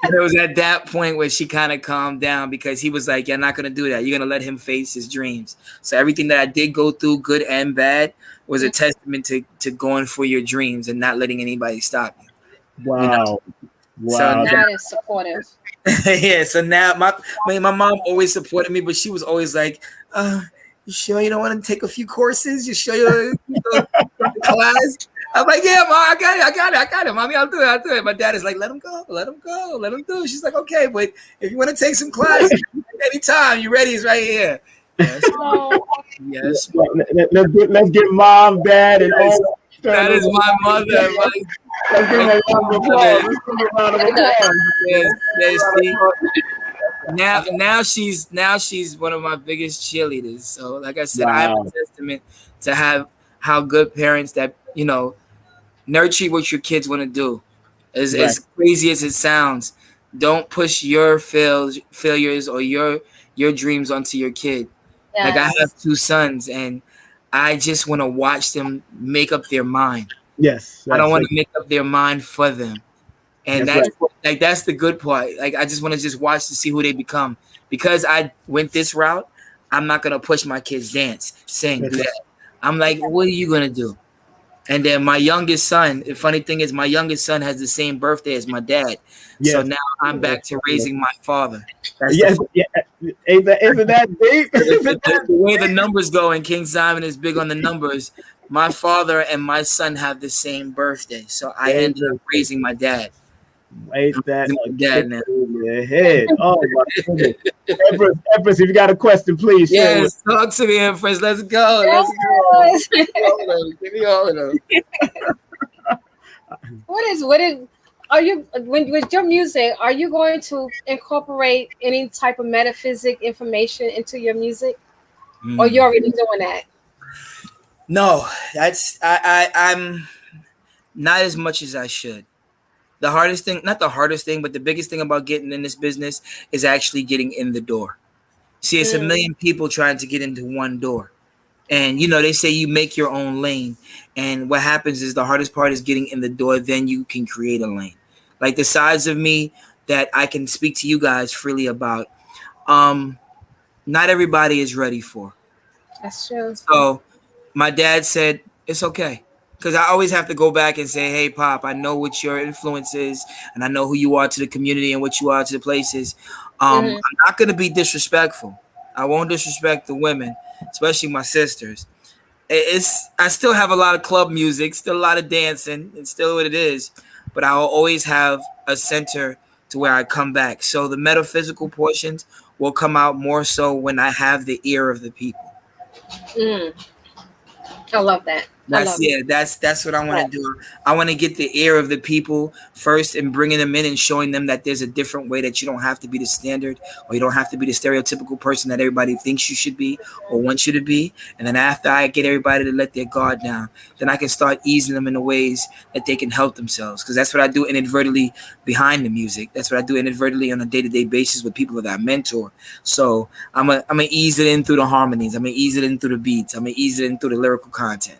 E: And it was at that point where she kind of calmed down, because he was like, "You're not going to do that. You're going to let him face his dreams." So everything that I did go through, good and bad, was a testament to going for your dreams and not letting anybody stop you.
D: Wow. Wow.
E: So
C: That is supportive.
E: yeah. So now my mom always supported me, but she was always like, "You sure you don't want to take a few courses? You sure you class?" I'm like, "Yeah, Mom, I got it, Mommy, I'll do it. My dad is like, let him go, let him do it." She's like, "Okay, but if you want to take some classes, anytime you're ready, it's right here." Yes. Yes.
D: Let's get Mom, Dad, and all.
E: That is my mother.
D: Let's give her a round of applause. Let's give her a round of applause.
E: Now she's one of my biggest cheerleaders. So like I said,
D: Wow.
E: I am a testament to have how good parents that nurture what your kids want to do. As crazy as it sounds, don't push your failures or your dreams onto your kid.
C: Yes.
E: Like, I have 2 sons, and I just want to watch them make up their mind.
D: Yes.
E: I don't want to make up their mind for them. And that's the good part. Like, I just want to just watch to see who they become. Because I went this route, I'm not going to push my kids dance, sing, do that. I'm like, what are you going to do? And then my youngest son, the funny thing is, my youngest son has the same birthday as my dad. Yes. So now I'm back to raising my father.
D: Isn't that deep?
E: The way the numbers go, and King Simon is big on the numbers. My father and my son have the same birthday. So I ended up raising my dad.
D: Ain't that
E: my dad now?
D: In your head. Oh my goodness. Empress, if you got a question, please.
E: Yes, talk to me, Empress. Let's go. Let's go. Give me all of them.
C: What is are you with your music, are you going to incorporate any type of metaphysic information into your music? Or you're already doing that?
E: No, I'm not as much as I should. The hardest thing, not the hardest thing, but the biggest thing about getting in this business is actually getting in the door. See, it's a million people trying to get into one door. And, they say you make your own lane. And what happens is the hardest part is getting in the door. Then you can create a lane. Like the sides of me that I can speak to you guys freely about, not everybody is ready for.
C: That's true.
E: So my dad said, it's okay. Because I always have to go back and say, hey, Pop, I know what your influence is, and I know who you are to the community and what you are to the places. I'm not going to be disrespectful. I won't disrespect the women, especially my sisters. I still have a lot of club music, still a lot of dancing. It's still what it is. But I'll always have a center to where I come back. So the metaphysical portions will come out more so when I have the ear of the people.
C: I love that.
E: That's what I want to do. I want to get the ear of the people first and bringing them in and showing them that there's a different way, that you don't have to be the standard, or you don't have to be the stereotypical person that everybody thinks you should be or wants you to be. And then after I get everybody to let their guard down, then I can start easing them in the ways that they can help themselves. Because that's what I do inadvertently behind the music. That's what I do inadvertently on a day-to-day basis with people that I mentor. So I'm gonna ease it in through the harmonies. I'm gonna ease it in through the beats. I'm gonna ease it in through the lyrical content.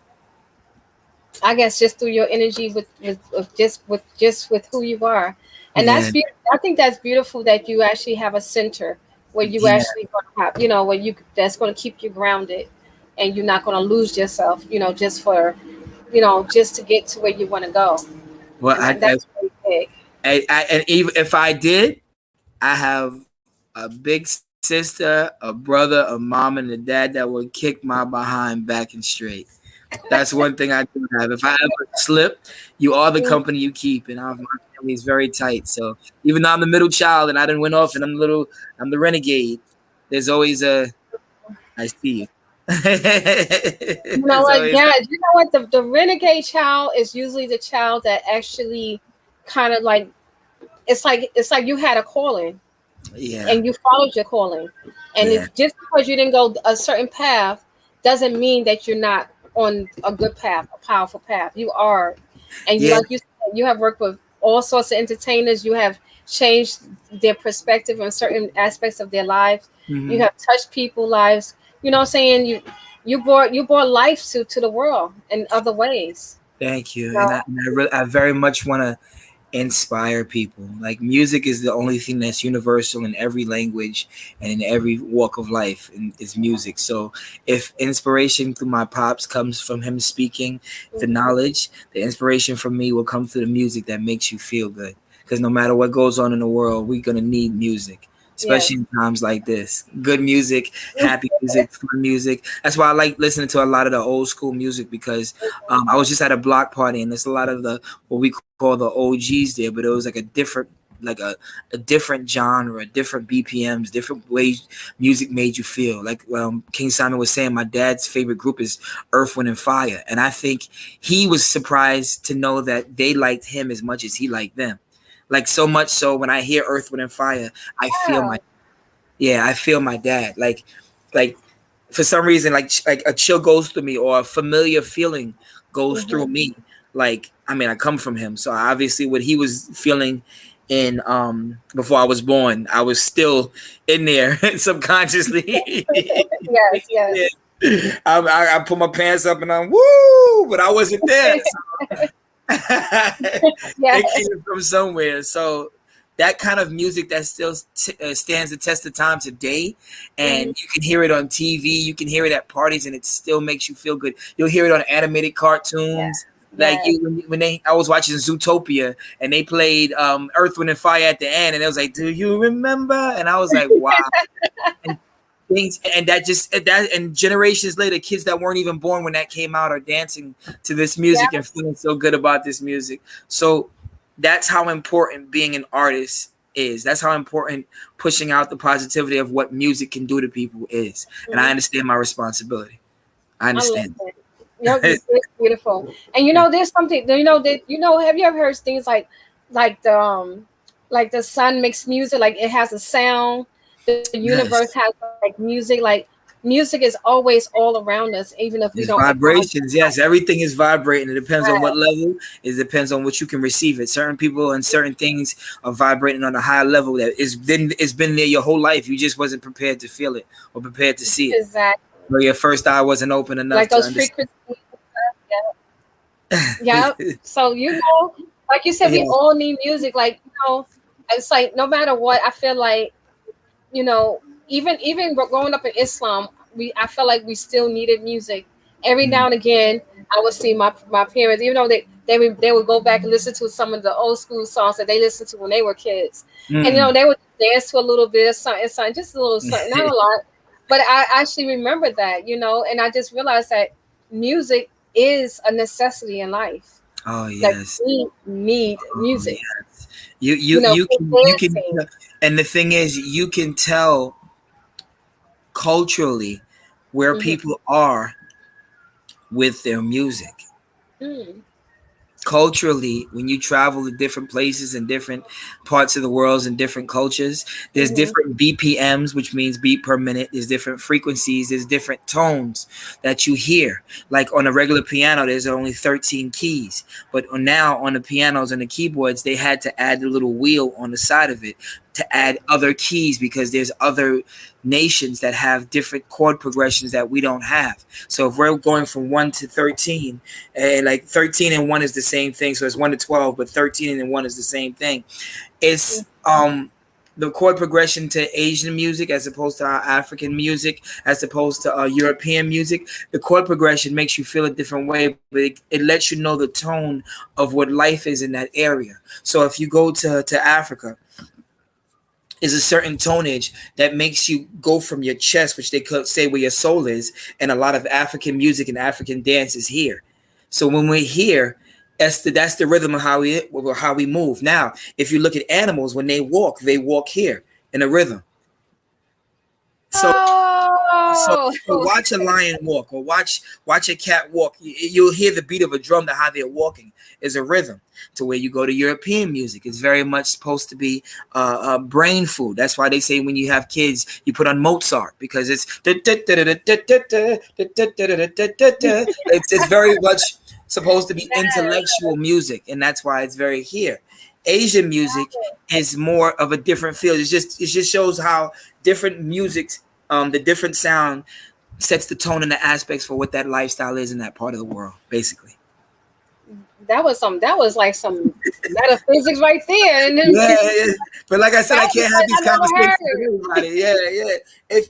C: I guess just through your energy with who you are. And that's beautiful. I think that's beautiful that you actually have a center where you actually going to have, where that's going to keep you grounded, and you're not going to lose yourself, just for, just to get to where you want to go.
E: Well,
C: that's really big.
E: And even if I did, I have a big sister, a brother, a mom, and a dad that would kick my behind back and straight. That's one thing I do have. If I ever slip, you are the company you keep, and my family is very tight. So even though I'm the middle child and I didn't win off, and I'm the renegade, there's always I see you.
C: You know what? Yeah, you know what? The renegade child is usually the child that actually kind of like it's like you had a calling, and you followed your calling. And
E: Yeah.
C: just because you didn't go a certain path doesn't mean that you're not on a good path, a powerful path. You are. And you,
E: Yeah.
C: like you said, you have worked with all sorts of entertainers. You have changed their perspective on certain aspects of their lives. You
E: Mhm.
C: have touched people's lives. You know what I'm saying? You brought life to the world in other ways.
E: Thank you.
C: You know?
E: I very much want to inspire people. Like music is the only thing that's universal in every language and in every walk of life, and is music. So if inspiration through my pops comes from him speaking the knowledge, the inspiration from me will come through the music that makes you feel good. Because no matter what goes on in the world, we're gonna need music.
C: Yes.
E: Especially in times like this, good music, happy music, fun music. That's why I like listening to a lot of the old school music, because I was just at a block party and there's a lot of the what we call the OGs there, but it was like a different, like a different genre, different BPMs, different ways music made you feel. Like King Simon was saying, my dad's favorite group is Earth, Wind, and Fire, and I think he was surprised to know that they liked him as much as he liked them. Like so much so, when I hear Earth, Wind, and Fire,
C: Yeah.
E: I feel my dad. Like for some reason, like a chill goes through me, or a familiar feeling goes through
C: Mm-hmm.
E: me. Like, I mean, I come from him, so obviously what he was feeling in before I was born, I was still in there subconsciously.
C: Yes. Yes.
E: I put my pants up and I'm woo, but I wasn't there. So
C: Yes.
E: it came from somewhere. So that kind of music that still stands the test of time today, and
C: Mhm.
E: you can hear it on TV, you can hear it at parties, and it still makes you feel good. You'll hear it on animated
C: Yeah.
E: cartoons. Like
C: Yes.
E: I was watching Zootopia and they played Earth, Wind, and Fire at the end, and it was like, "Do you remember?" And I was like, "Wow!" And things, and and generations later, kids that weren't even born when that came out are dancing to this music and
C: Yes.
E: feeling so good about this music. So that's how important being an artist is. That's how important pushing out the positivity of what music can do to people is. And I
C: Mhm.
E: understand my responsibility. I
C: I love
E: understand.
C: it. It's beautiful. And there's something. Have you ever heard things like like the sun makes music, like it has a sound. The universe
E: Yes.
C: has like music. Like music is always all around us, even if we
E: It's
C: don't acknowledge it.
E: vibrations. Yes, everything is vibrating. It depends on what
C: Right.
E: level. It depends on what you can receive it. Certain people and certain things are vibrating on a higher level that it's been there your whole life. You just wasn't prepared to feel it or prepared to see it.
C: Exactly.
E: Or your first eye wasn't open enough
C: Like
E: to
C: those
E: understand.
C: frequencies. Yeah. So like you said, we
E: Yeah.
C: all need music. Like it's like no matter what, I feel like even growing up in Islam, I felt like we still needed music. Every
E: Mm.
C: now and again, I would see my parents, even though they would go back and listen to some of the old school songs that they listened to when they were kids, and
E: Mm.
C: they would dance to a little bit of something, just a little something, not a lot, but I actually remember that, and I just realized that music is a necessity in life.
E: Oh
C: Like
E: yes.
C: we need
E: Oh
C: music,
E: yes. You can,
C: dancing.
E: and the thing is, you can tell culturally where
C: Hmm.
E: people are with their music.
C: Mm.
E: Culturally, when you travel to different places and different parts of the world and different cultures, there's
C: Hmm.
E: different BPMs, which means beat per minute. There's different frequencies, there's different tones that you hear. Like on a regular piano, there's only 13 keys, but now on the pianos and the keyboards, they had to add a little wheel on the side of it to add other keys, because there's other nations that have different chord progressions that we don't have. So if we're going from 1 to 13, and like 13 and 1 is the same thing, so it's 1 to 12, but 13 and 1 is the same thing. It's the chord progression to Asian music as opposed to our African music, as opposed to European music. The chord progression makes you feel a different way, but it lets you know the tone of what life is in that area. So if you go to Africa, is a certain tonage that makes you go from your chest, which they could say where your soul is, and a lot of African music and African dance is here. So when we're here, that's the rhythm of how we move. Now, if you look at animals, when they walk here in a rhythm. So
C: Oh, Oh,
E: So watch a lion walk or watch a cat walk. You'll hear the beat of a drum to how they're walking is a rhythm. To where you go to European music, it's very much supposed to be brain food. That's why they say when you have kids, you put on Mozart because it's very much supposed to be intellectual music, and that's why it's very here. Asian music is more of a different feel. It just shows how different music, the different sound sets the tone and the aspects for what that lifestyle is in that part of the world, basically.
C: That was like some metaphysics right there. And then
E: Yeah. But like I said, I can't have these conversations with everybody. Yeah.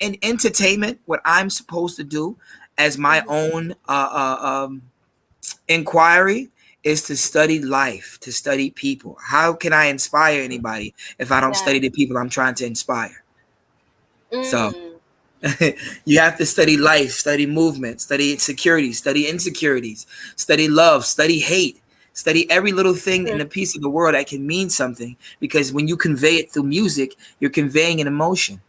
E: In entertainment, what I'm supposed to do as my own inquiry is to study life, to study people. How can I inspire anybody if I don't study the people I'm trying to inspire? So you have to study life, study movement, study insecurities, study love, study hate, study every little thing in a piece of the world that can mean something. Because when you convey it through music, you're conveying an emotion.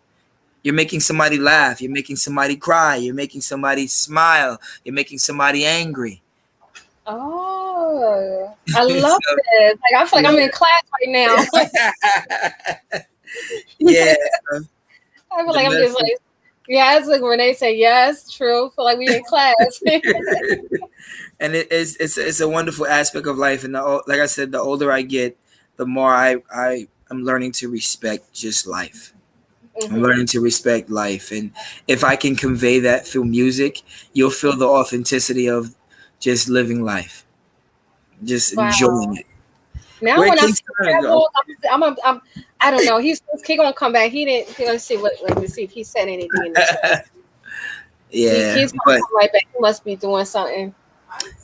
E: You're making somebody laugh. You're making somebody cry. You're making somebody smile. You're making somebody angry.
C: Oh, I love this. Like I feel like I'm in class right now.
E: Yeah.
C: I feel like I'm just like, yes, like Renee said, yes, true. Feel like we in class.
E: And it's a wonderful aspect of life. And like I said, the older I get, the more I'm learning to respect just life. I'm learning to respect life. And if I can convey that through music, you'll feel the authenticity of just living life, just enjoying it.
C: Now when I see that, I don't know. He's gonna come back. He didn't. Let's see let me see if he said anything in the chat. He's gonna come right back. He must be doing something.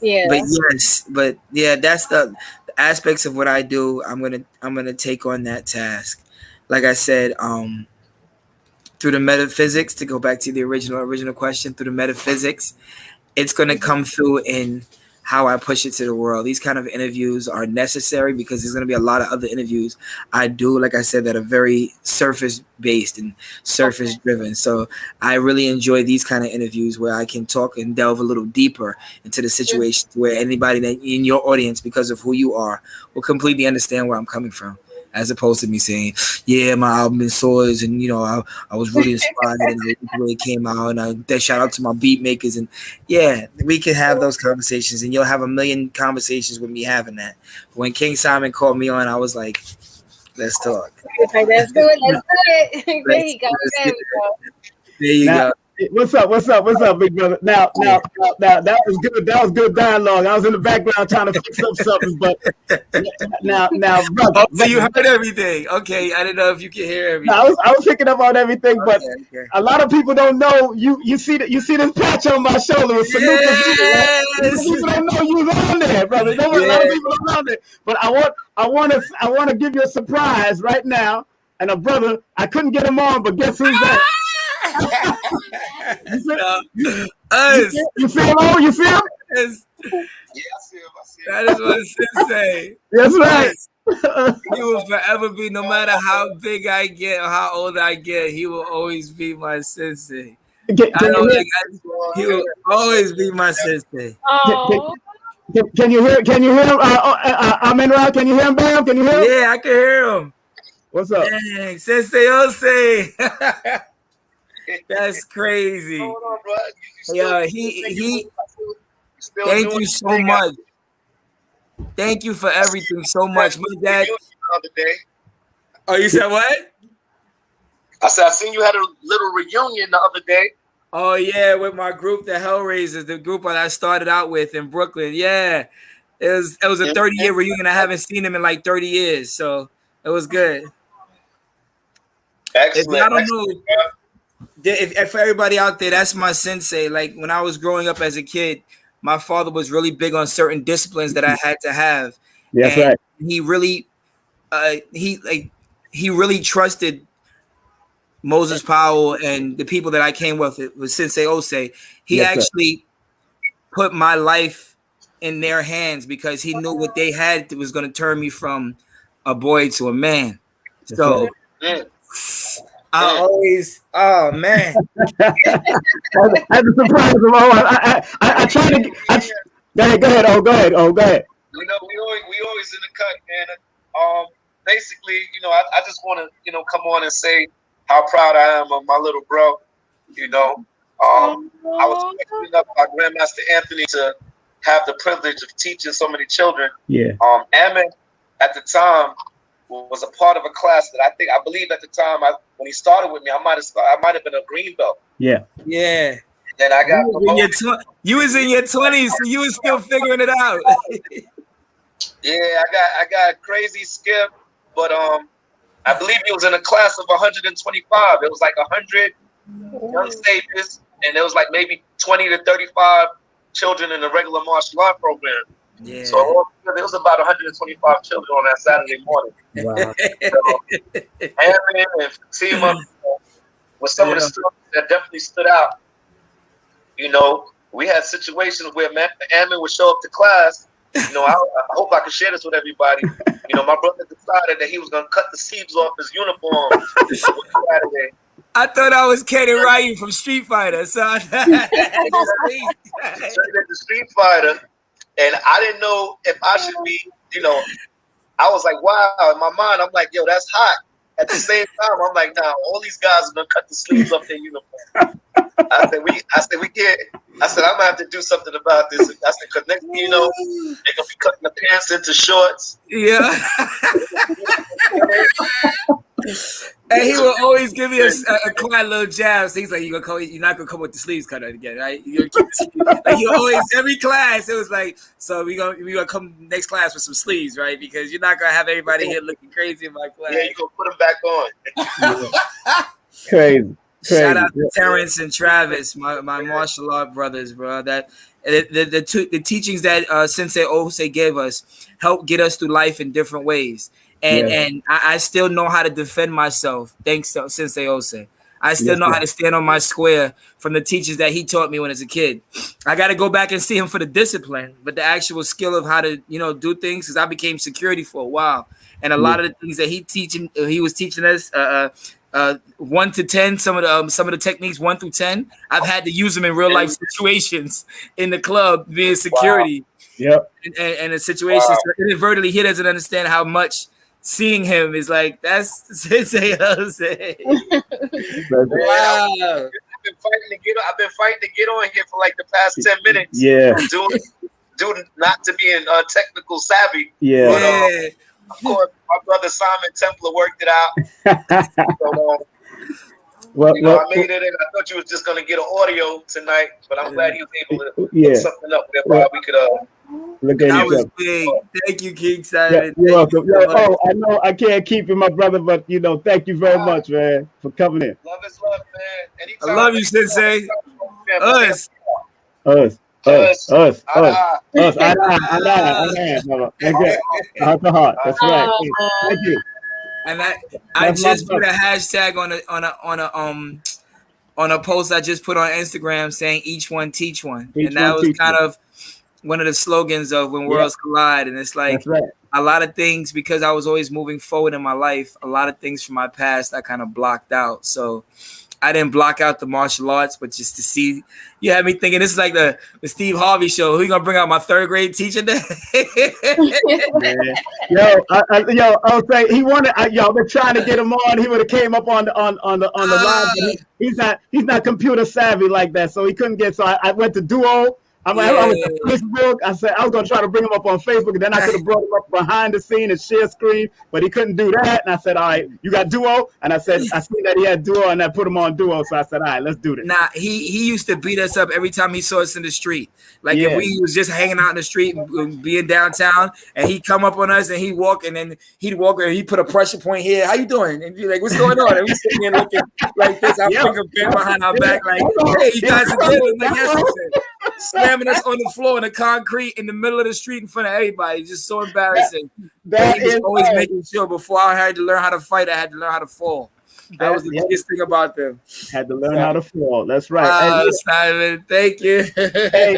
C: Yeah.
E: But that's the aspects of what I do. I'm gonna take on that task. Like I said, through the metaphysics, to go back to the original question, through the metaphysics, it's gonna come through in how I push it to the world. These kind of interviews are necessary because there's going to be a lot of other interviews I do, like I said, that are very surface based and surface driven. So I really enjoy these kind of interviews where I can talk and delve a little deeper into the situation where anybody that in your audience, because of who you are, will completely understand where I'm coming from. As opposed to me saying, yeah, my album is sores, and I was really inspired and it really came out. And shout out to my beat makers, and we can have those conversations, and you'll have a million conversations with me having that. When King Simon called me on, I was like, let's talk.
C: Okay, let's do it. There you go.
E: There you go.
D: What's up, big brother? Now, that was good. That was good dialogue. I was in the background trying to fix up something, but now, brother.
E: So you heard everything? Okay, I didn't know if you could hear everything.
D: I was picking up on everything, but a lot of people don't know. You see this patch on my shoulder with Sanuka. Right? People don't know you was on there, brother. A lot of people don't know that. But I want to give you a surprise right now. And a brother, I couldn't get him on, but guess who's that? You see him? You see him?
E: Yes. That is what Sensei.
D: That's right.
E: He will forever be, no matter how big I get or how old I get, he will always be my Sensei. He will always be my Sensei.
D: Can you hear? Can you hear him? Amen-Ra, can you hear him, Bam? Can you hear him?
E: Yeah, I can hear him.
D: What's up?
E: Dang, Sensei Osei. That's crazy.
G: Hold on, bro.
E: Yeah, he thank you so much. Thank you for everything so much. My dad.
G: The other day.
E: Oh, you said what?
G: I said I seen you had a little reunion the other day.
E: Oh yeah, with my group, the Hellraisers, the group that I started out with in Brooklyn. Yeah, it was a 30-year reunion. I haven't seen them in like 30 years, so it was good.
G: Excellent.
E: If I don't know. If for everybody out there, that's my sensei. Like when I was growing up as a kid, my father was really big on certain disciplines that I had to have.
D: That's right.
E: He really, he really trusted Moses Powell and the people that I came with Sensei Osei. He actually put my life in their hands because he knew what they had was going to turn me from a boy to a man. So I always, oh man.
D: That's a surprise. I try to. Go ahead. Go ahead.
G: You know, we always in the cut, and basically, you know, I just want to, you know, come on and say how proud I am of my little bro. You know, I was fortunate enough by Grandmaster Anthony to have the privilege of teaching so many children.
D: Yeah.
G: Ammon at the time was a part of a class that I believe at the time when he started with me, I might have been a green belt.
D: Yeah.
E: Yeah.
G: And I got
E: you was in your 20s, so you was still figuring it out.
G: Yeah, I got a crazy skip, but I believe he was in a class of 125. It was like 100 young stages, and there was like maybe 20 to 35 children in the regular martial art program.
E: Yeah.
G: So there was about 125 children on that Saturday morning.
D: Wow.
G: And team up with some of the stories that definitely stood out. You know, we had situations where Ammon would show up to class. You know, I hope I can share this with everybody. You know, my brother decided that he was going to cut the sleeves off his uniform Saturday.
E: I thought I was Kenny Ryu from Street Fighter, so
G: the Street Fighter, and I didn't know if I should be, you know, I was like, wow, in my mind, I'm like, yo, that's hot. At the same time, I'm like, nah, all these guys are gonna cut the sleeves off their uniform. I said, we can't. I said, I'm gonna have to do something about this. I said, cause next thing you know, they're gonna be cutting the pants into shorts.
E: Yeah. And he will always give me a quiet little jab. So he's like, you're not gonna come with the sleeves cut again, right? You're gonna keep like you always every class. It was like, so we gonna come next class with some sleeves, right? Because you're not gonna have everybody here looking crazy in my class.
G: Yeah, you gonna put them back on.
D: Crazy.
E: Shout out to Terrence and Travis, my martial art brothers, bro. That the teachings that Sensei Osei gave us help get us through life in different ways. And I still know how to defend myself thanks to Sensei Osei. I still know how to stand on my square from the teachers that he taught me when I was a kid. I got to go back and see him for the discipline, but the actual skill of how to, you know, do things, because I became security for a while. And a lot of the things that he was teaching us, 1 to 10, some of the techniques 1 through 10, I've had to use them in real life situations in the club, being security.
D: Wow. Yep.
E: And a situation. Wow. So inadvertently, he doesn't understand how much seeing him is like, that's Sensei Jose.
G: Wow. I've been fighting to get on here for like the past 10 minutes.
D: Yeah.
G: Due not to being technical savvy.
D: Yeah.
G: But, of course, my brother Simon Templar worked it out. So, I made it in. I thought you was just gonna get an audio tonight, but I'm glad he was able to put something up whereby we could
D: look at
E: that was big. Thank you, King Simon.
D: You're welcome. I know I can't keep it, my brother, but you know, thank you very much, man, for coming in.
G: Love is love, man. Anytime,
E: I love you, Sensei. Us. Heart to heart. That's right. Thank you. And I just put a hashtag on a post I just put on Instagram saying each one teach one. And that was kind of one of the slogans of When Worlds Collide. And it's like a lot of things, because I was always moving forward in my life, a lot of things from my past I kind of blocked out. So I didn't block out the martial arts, but just to see, you had me thinking this is like the Steve Harvey show. Who you gonna bring out, my third grade teacher?
D: I'll say he wanted. I've been trying to get him on. He would have came up on the live. But he's not computer savvy like that, so he couldn't get. So I went to Duo. I went to Facebook. I said I was gonna try to bring him up on Facebook, and then I could have brought him up behind the scene and share screen, but he couldn't do that. And I said, all right, you got Duo? And I said, I seen that he had Duo, and I put him on Duo. So I said, all right, let's do this.
E: Nah, he used to beat us up every time he saw us in the street. Like if we was just hanging out in the street and being downtown, and he'd come up on us and he'd walk, and then he'd walk and he'd put a pressure point here. How you doing? And be like, what's going on? And we sitting there looking like this. Our finger bent behind our back, like, hey, you guys are good. Like, yes, slamming us on the floor in the concrete in the middle of the street in front of everybody. Just so embarrassing. He was always making sure before I had to learn how to fight, I had to learn how to fall. That was the biggest thing about them.
D: Had to learn how to fall. That's right.
E: Simon, thank you.
D: Hey,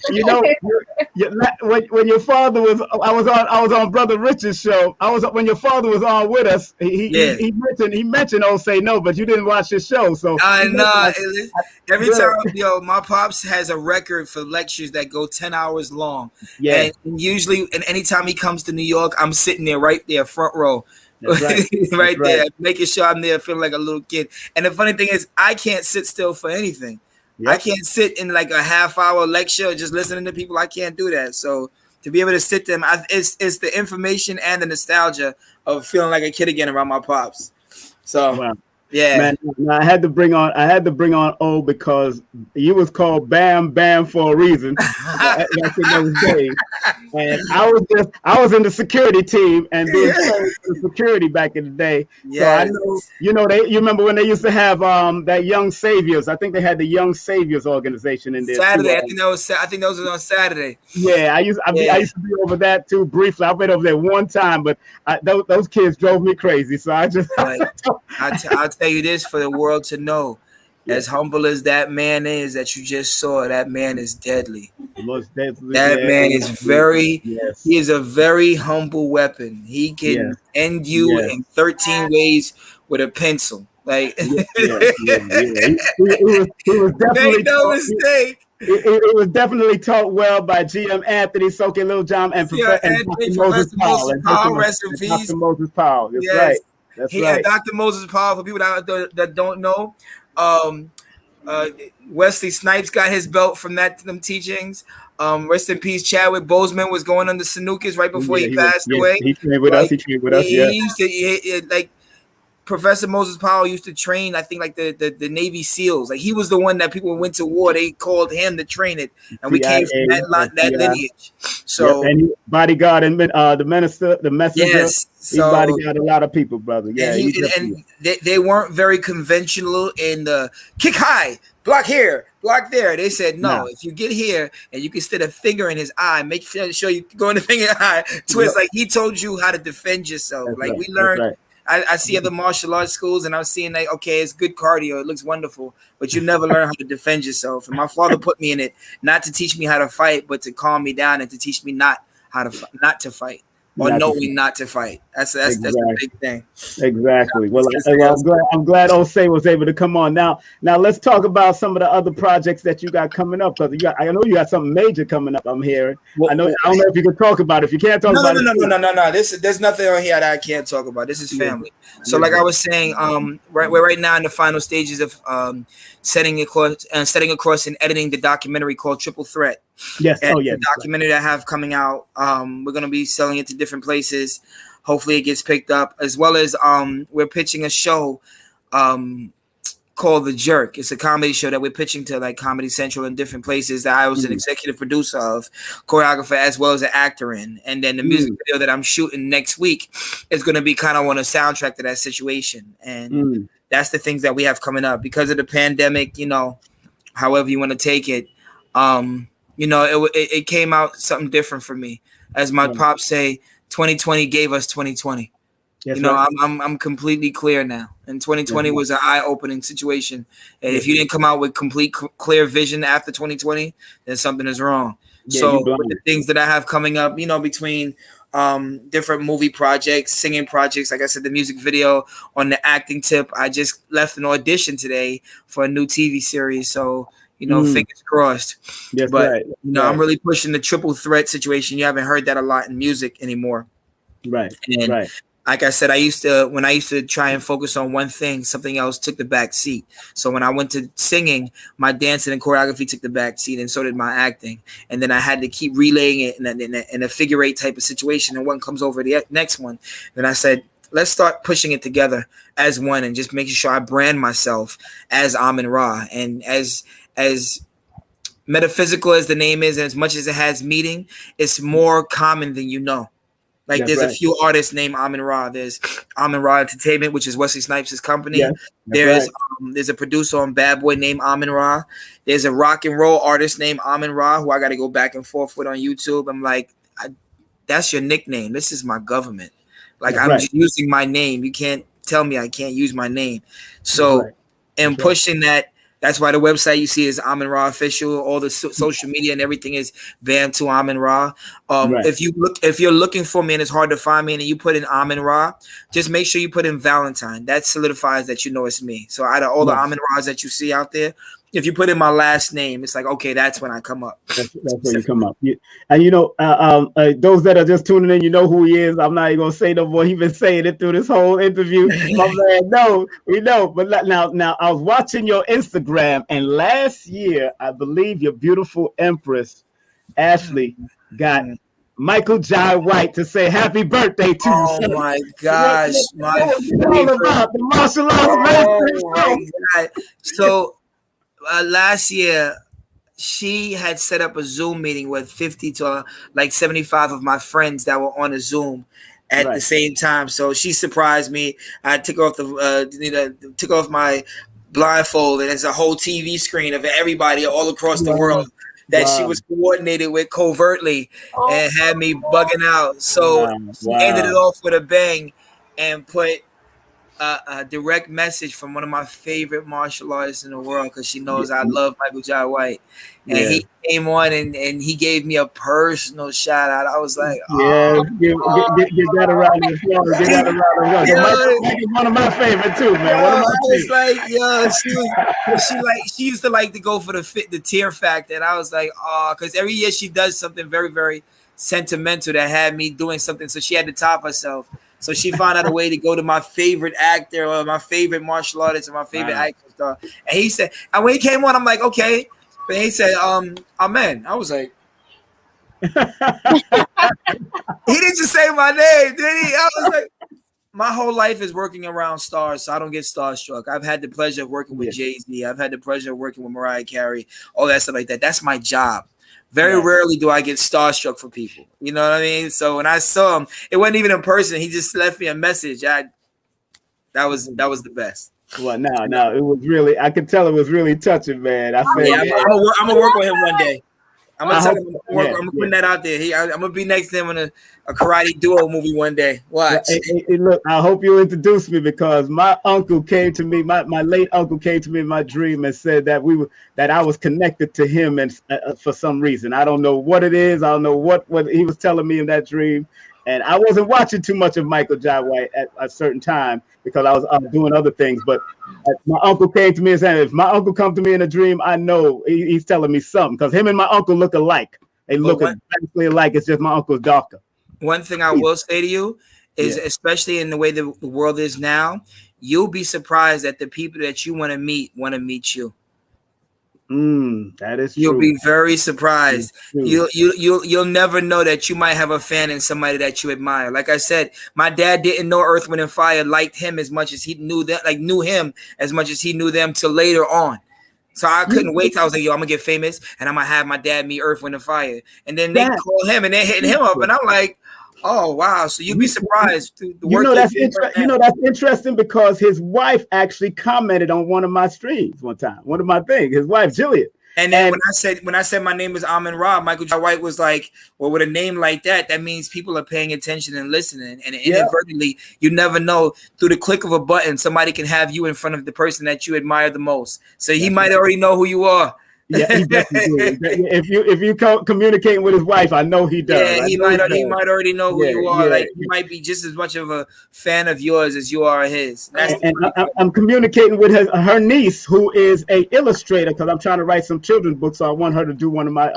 D: you know, when your father was, I was on Brother Richard's show. When your father was on with us. He mentioned "Oh Say No," but you didn't watch his show, so
E: I know. Every time, my pops has a record for lectures that go 10 hours long.
D: Yeah.
E: And usually, and anytime he comes to New York, I'm sitting there right there, front row.
D: That's right.
E: Right there, making sure I'm there, feeling like a little kid. And the funny thing is, I can't sit still for anything. Yep. I can't sit in like a half-hour lecture just listening to people. I can't do that. So to be able to sit them, it's the information and the nostalgia of feeling like a kid again around my pops. So
D: wow.
E: Yeah,
D: man, I had to bring on O because you was called Bam Bam for a reason. Back in those days. And I was in the security team and doing the security back in the day. Yes. So I know, you remember when they used to have that Young Saviors. I think they had the Young Saviors organization in there
E: Saturday.
D: too.
E: I think those was on Saturday.
D: Yeah, I used to be over that too briefly. I've been over there one time, but those kids drove me crazy. So I just
E: I'll tell you this for the world to know. As humble as that man is that you just saw, that man is deadly. That man is he is a very humble weapon. He can end you in 13 ways with a pencil. Like
D: he was definitely
E: make no mistake.
D: It was definitely taught well by GM Anthony, Soke Lil John, and Professor Moses Powell. Rest in peace. Dr. Moses Powell. That's right. That's right.
E: Dr. Moses Powell, for people that don't know, Wesley Snipes got his belt from them teachings. Rest in peace. Chadwick Boseman was going under Sanukis right before he passed away.
D: He trained with us.
E: He used to Professor Moses Powell used to train, I think, like the Navy SEALs. Like he was the one that people went to war. They called him to train it, and we came from that lineage. So
D: and he bodyguard and the messenger.
E: Yes,
D: he bodyguard a lot of people, brother. Yeah,
E: and they weren't very conventional in the kick high, block here, block there. They said no. If you get here and you can stick a finger in his eye, make sure you go in the finger eye twist. Like he told you how to defend yourself. That's we learned. I see other martial arts schools, and I'm seeing like, okay, it's good cardio, it looks wonderful, but you never learn how to defend yourself. And my father put me in it not to teach me how to fight, but to calm me down and to teach me not to fight. Or knowing not to fight. That's the big thing.
D: Exactly. Well, I'm glad Osei was able to come on. Now let's talk about some of the other projects that you got coming up, because I know you got something major coming up. I'm hearing. I don't know if you can talk about it. If you can't talk about it.
E: No. There's nothing on here that I can't talk about. This is family. So like I was saying, we're right now in the final stages of setting across and editing the documentary called Triple Threat.
D: Yes.
E: The documentary that I have coming out. We're gonna be selling it to different places. Hopefully it gets picked up, as well as we're pitching a show called The Jerk. It's a comedy show that we're pitching to like Comedy Central and different places that I was an executive producer of, choreographer, as well as an actor in. And then the music video that I'm shooting next week is going to be kind of on a soundtrack to that situation. And that's the things that we have coming up because of the pandemic, however you want to take it. It came out something different for me. As my pops say, 2020 gave us 2020. Yes, I'm completely clear now. And 2020 was an eye-opening situation. And if you didn't come out with complete clear vision after 2020, then something is wrong. So with the things that I have coming up, between different movie projects, singing projects, like I said, the music video. On the acting tip, I just left an audition today for a new TV series. So fingers crossed.
D: Yes,
E: but I'm really pushing the triple threat situation. You haven't heard that a lot in music anymore.
D: Right.
E: And like I said, when I used to try and focus on one thing, something else took the back seat. So when I went to singing, my dancing and choreography took the back seat, and so did my acting. And then I had to keep relaying it in a figure eight type of situation, and one comes over the next one. Then I said, let's start pushing it together as one, and just making sure I brand myself as Amin Ra. And as metaphysical as the name is, and as much as it has meaning, it's more common than you know. Like there's a few artists named Amin Ra. There's Amin Ra Entertainment, which is Wesley Snipes' company. There's a producer on Bad Boy named Amin Ra. There's a rock and roll artist named Amin Ra, who I got to go back and forth with on YouTube. I'm like, that's your nickname. This is my government. Like I'm just using my name. You can't tell me I can't use my name. So in pushing that, that's why the website you see is Amin Ra Official. All the social media and everything is Bam to Amin Ra. If you're looking for me and it's hard to find me, and you put in Amin Ra, just make sure you put in Valentine. That solidifies that you know it's me. So out of all the Amin Ra's that you see out there, if you put in my last name, it's like, okay, that's when I come up.
D: That's when you come up. And you know, those that are just tuning in, you know who he is. I'm not even gonna say no more. He's been saying it through this whole interview. My man, no, we know. But now, I was watching your Instagram, and last year, I believe your beautiful Empress Ashley got Michael Jai White to say happy birthday to you.
E: Oh my gosh, my
D: favorite. About the martial arts.
E: Oh my God. So last year, she had set up a Zoom meeting with 50 to like 75 of my friends that were on a Zoom at the same time. So she surprised me. I took off took off my blindfold, and there's a whole TV screen of everybody all across the world that she was coordinated with covertly and had me bugging out. So she ended it off with a bang and put a direct message from one of my favorite martial artists in the world, because she knows I love Michael Jai White. And he came on and he gave me a personal shout out. I was like,
D: get that around the floor. Get that around the floor. One of my favorite too, man. One of my favorite.
E: She used to like to go for the tear factor. And I was like, because every year she does something very, very sentimental that had me doing something. So she had to top herself. So she found out a way to go to my favorite actor or my favorite martial artist or my favorite actor star. And he said, and when he came on, I'm like, okay. But he said, amen. I was like, he didn't just say my name, did he? I was like, my whole life is working around stars, so I don't get starstruck. I've had the pleasure of working with Jay-Z. I've had the pleasure of working with Mariah Carey, all that stuff like that. That's my job. Very rarely do I get starstruck for people. You know what I mean? So when I saw him, it wasn't even in person. He just left me a message. That was the best.
D: Well, no, it was really. I could tell it was really touching, man. I said,
E: I'm gonna work with him one day. I'm gonna tell him. I'm putting that out there. I'm gonna be next to him in a karate duo movie one day. Watch.
D: Hey, look, I hope you introduce me, because my uncle came to me. My late uncle came to me in my dream and said that I was connected to him, and for some reason, I don't know what it is. I don't know what he was telling me in that dream. And I wasn't watching too much of Michael Jai White at a certain time because I was doing other things. But my uncle came to me and said, if my uncle comes to me in a dream, I know he's telling me something, because him and my uncle look alike. They look exactly alike. It's just my uncle's darker.
E: One thing I will say to you is, especially in the way the world is now, you'll be surprised that the people that you want to meet you.
D: That is true.
E: You'll be very surprised. You'll never know that you might have a fan in somebody that you admire. Like I said, my dad didn't know Earth, Wind, and Fire liked him as much as he knew them, knew him as much as he knew them till later on. So I couldn't wait till I was like, yo, I'm gonna get famous and I'm gonna have my dad meet Earth, Wind, and Fire. And then they call him and they hitting him up, and I'm like, oh wow! So you'd be surprised.
D: That's interesting, because his wife actually commented on one of my streams one time. One of my things, his wife Jillian.
E: And then when I said my name is Amin Ra, Michael Jai White was like, well, with a name like that means people are paying attention and listening. And inadvertently, you never know, through the click of a button, somebody can have you in front of the person that you admire the most. So he might already know who you are.
D: Yeah, he definitely do. If you communicating with his wife, I know he does.
E: Yeah, he might already know who you are. Like, he might be just as much of a fan of yours as you are his.
D: I'm communicating with her niece, who is a illustrator, because I'm trying to write some children's books. So I want her to do one of my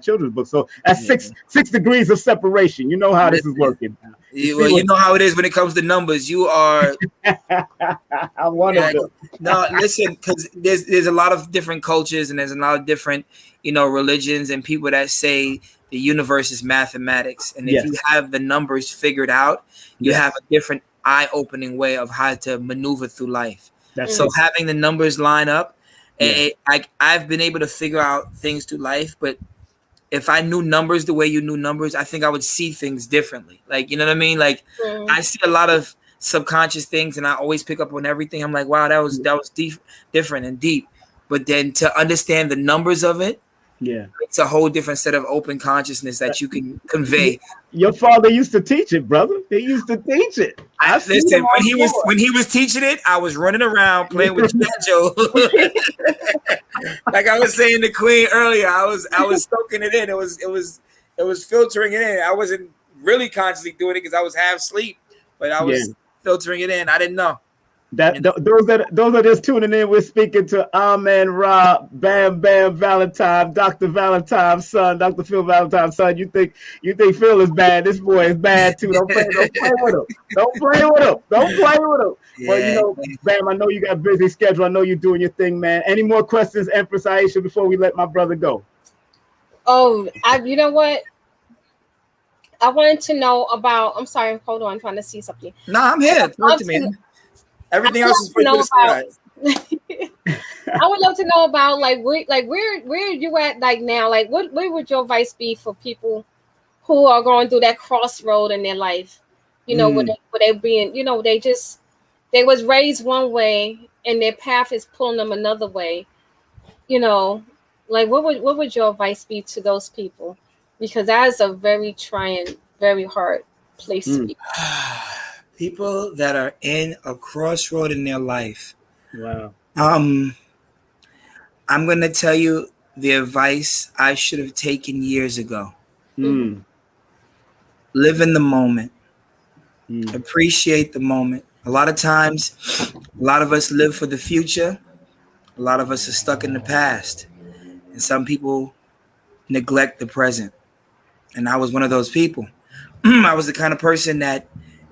D: children's books. So that's six degrees of separation. You know how this is working.
E: You know how it is when it comes to numbers. You are.
D: I want to.
E: No, listen, because there's a lot of different cultures and there's a lot of different, religions and people that say the universe is mathematics. And if you have the numbers figured out, you have a different eye-opening way of how to maneuver through life. So having the numbers line up, I've been able to figure out things through life, but if I knew numbers the way you knew numbers, I think I would see things differently. Like, you know what I mean? Like, I see a lot of subconscious things and I always pick up on everything. I'm like, wow, that was different and deep. But then to understand the numbers of it, it's a whole different set of open consciousness that you can convey.
D: Your father used to teach it, brother. He used to teach it.
E: Listen, when he was teaching it, I was running around playing with Joe. Like I was saying to Queen earlier, I was soaking it in. It was filtering it in. I wasn't really consciously doing it because I was half asleep, but I was filtering it in. I didn't know.
D: Those are just tuning in. We're speaking to Amen Ra, Bam Bam Valentine, Dr. Valentine's son, Dr. Phil Valentine's son. You think Phil is bad? This boy is bad too. Don't play with him. Don't play with him. Yeah. Well, Bam, I know you got a busy schedule. I know you're doing your thing, man. Any more questions, Empress Aisha, before we let my brother go?
C: Oh, you know what? I wanted to know about. I'm sorry. Hold on. I'm trying to see something.
E: No, I'm here. Talk to me. Everything else is pretty good.
C: I would love to know about where you at now? Like what would your advice be for people who are going through that crossroad in their life? Where they being, they was raised one way and their path is pulling them another way. Like what would your advice be to those people? Because that is a very trying, very hard place to be.
E: People that are in a crossroad in their life.
D: Wow.
E: I'm going to tell you the advice I should have taken years ago. Live in the moment. Appreciate the moment. A lot of times, a lot of us live for the future. A lot of us are stuck in the past. And some people neglect the present. And I was one of those people. I was the kind of person that,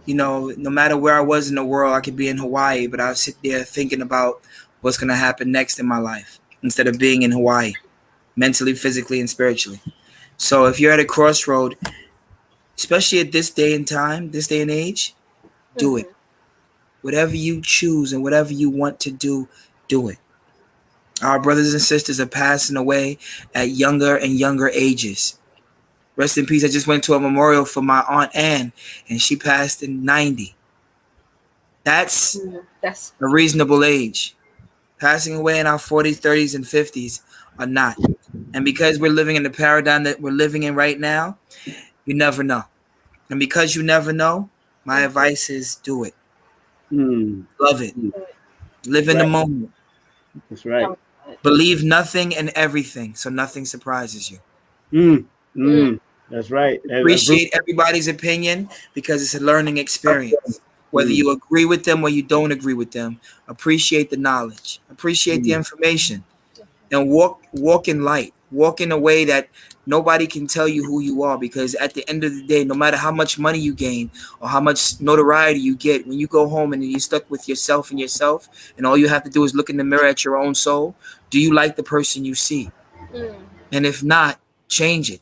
E: no matter where I was in the world, I could be in Hawaii, but I would sit there thinking about what's going to happen next in my life instead of being in Hawaii, mentally, physically, and spiritually. So if you're at a crossroad, especially at this day and time, this day and age, do it. Whatever you choose and whatever you want to do, do it. Our brothers and sisters are passing away at younger and younger ages. Rest in peace. I just went to a memorial for my Aunt Ann, and she passed in 90. That's a reasonable age. Passing away in our 40s, 30s, and 50s are not. And because we're living in the paradigm that we're living in right now, you never know. And because you never know, my advice is do it. Love it. Live in the moment.
D: That's right.
E: Believe nothing and everything, so nothing surprises you.
D: That's right.
E: Appreciate everybody's opinion because it's a learning experience. Whether you agree with them or you don't agree with them, appreciate the knowledge, appreciate the information, and walk in light. Walk in a way that nobody can tell you who you are, because at the end of the day, no matter how much money you gain or how much notoriety you get, when you go home and you're stuck with yourself and all you have to do is look in the mirror at your own soul, do you like the person you see? And if not, change it.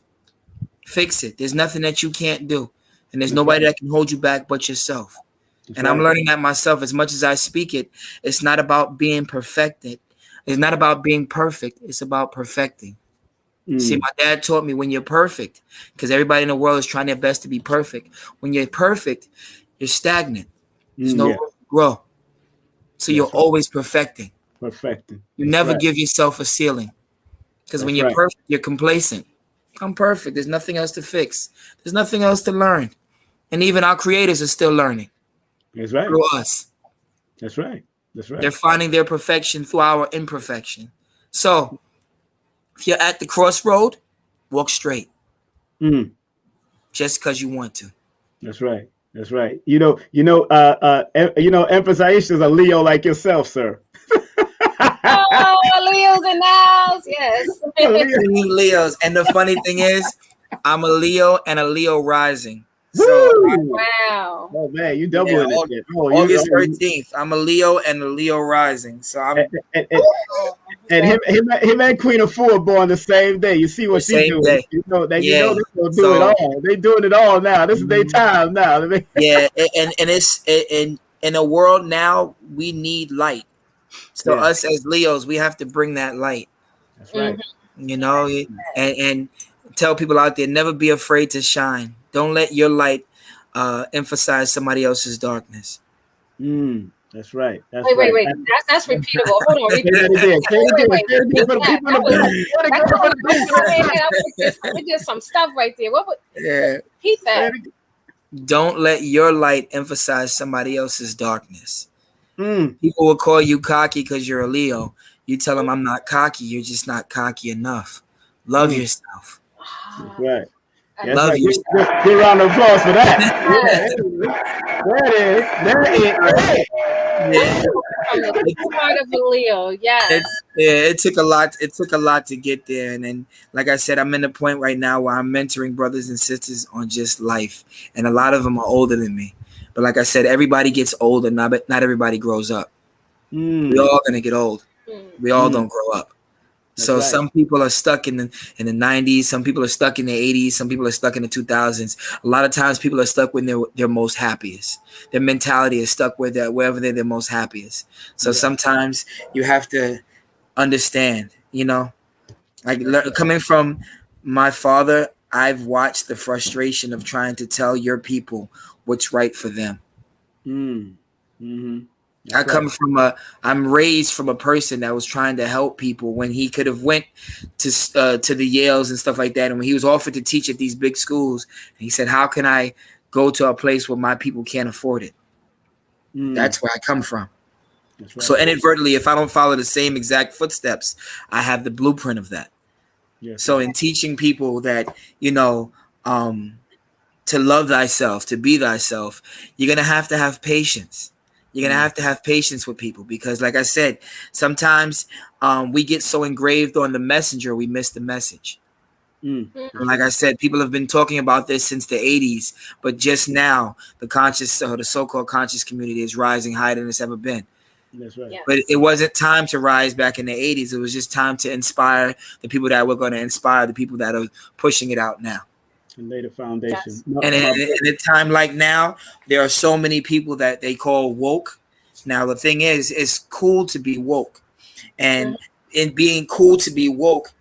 E: Fix it. There's nothing that you can't do. And there's nobody that can hold you back but yourself. And I'm learning that myself. As much as I speak it, it's not about being perfected. It's not about being perfect. It's about perfecting. See, my dad taught me when you're perfect, because everybody in the world is trying their best to be perfect. When you're perfect, you're stagnant. There's no room to grow. So you're always perfecting. You never give yourself a ceiling. Because when you're perfect, you're complacent. I'm perfect. There's nothing else to fix. There's nothing else to learn. And even our creators are still learning.
D: That's right.
E: Through us.
D: That's right.
E: They're finding their perfection through our imperfection. So if you're at the crossroad, walk straight. Just because you want to.
D: That's right. Empress Aisha is a Leo like yourself, sir.
C: Oh, Leo's in the house. Yes.
E: Leos. And the funny thing is, I'm a Leo and a Leo rising. So
C: wow.
D: Oh man, you doubling it.
E: August 13th. I'm a Leo and a Leo rising. So I'm
D: and him and Queen of Four born the same day. You see what she's doing.
E: Day.
D: You know they're gonna do it all. They doing it all now. This is their time now.
E: And it's in a world now, we need light. So us as Leos, we have to bring that light.
D: That's right.
E: And tell people out there, never be afraid to shine. Don't let your light emphasize somebody else's darkness.
D: That's right.
C: Wait. That's repeatable. Hold on. We did some stuff right there. What would repeat that?
E: don't let your light emphasize somebody else's darkness.
D: Mm.
E: People will call you cocky because you're a Leo. You tell them I'm not cocky. You're just not cocky enough. Love yourself.
D: That's right. That's
E: Love
D: right.
E: yourself.
D: Give a round of applause for that. There it is.
C: From the heart of a Leo, yes.
E: It took a lot. It took a lot to get there, and then, like I said, I'm in the point right now where I'm mentoring brothers and sisters on just life, and a lot of them are older than me. But like I said, everybody gets older, not everybody grows up. We're all gonna get old. We all don't grow up.
D: That's
E: So
D: right.
E: some people are stuck in the 90s. Some people are stuck in the 80s. Some people are stuck in the 2000s. A lot of times people are stuck when they're most happiest. Their mentality is stuck with that wherever they're their most happiest. So sometimes you have to understand, like coming from my father, I've watched the frustration of trying to tell your people what's right for them. I'm raised from a person that was trying to help people when he could have went to the Yales and stuff like that. And when he was offered to teach at these big schools, he said, how can I go to a place where my people can't afford it? That's where I come from. Right. So inadvertently, if I don't follow the same exact footsteps, I have the blueprint of that. Yes. So in teaching people that, to love thyself, to be thyself, you're going to have patience. You're going to have patience with people because, like I said, sometimes we get so engraved on the messenger, we miss the message. And like I said, people have been talking about this since the 80s, but just now the so-called conscious community is rising higher than it's ever been. That's right. But it wasn't time to rise back in the 80s. It was just time to inspire the people that were going to inspire the people that are pushing it out now.
D: And lay the foundation.
E: And in a time like now, there are so many people that they call woke. Now, the thing is, it's cool to be woke. And in being cool to be woke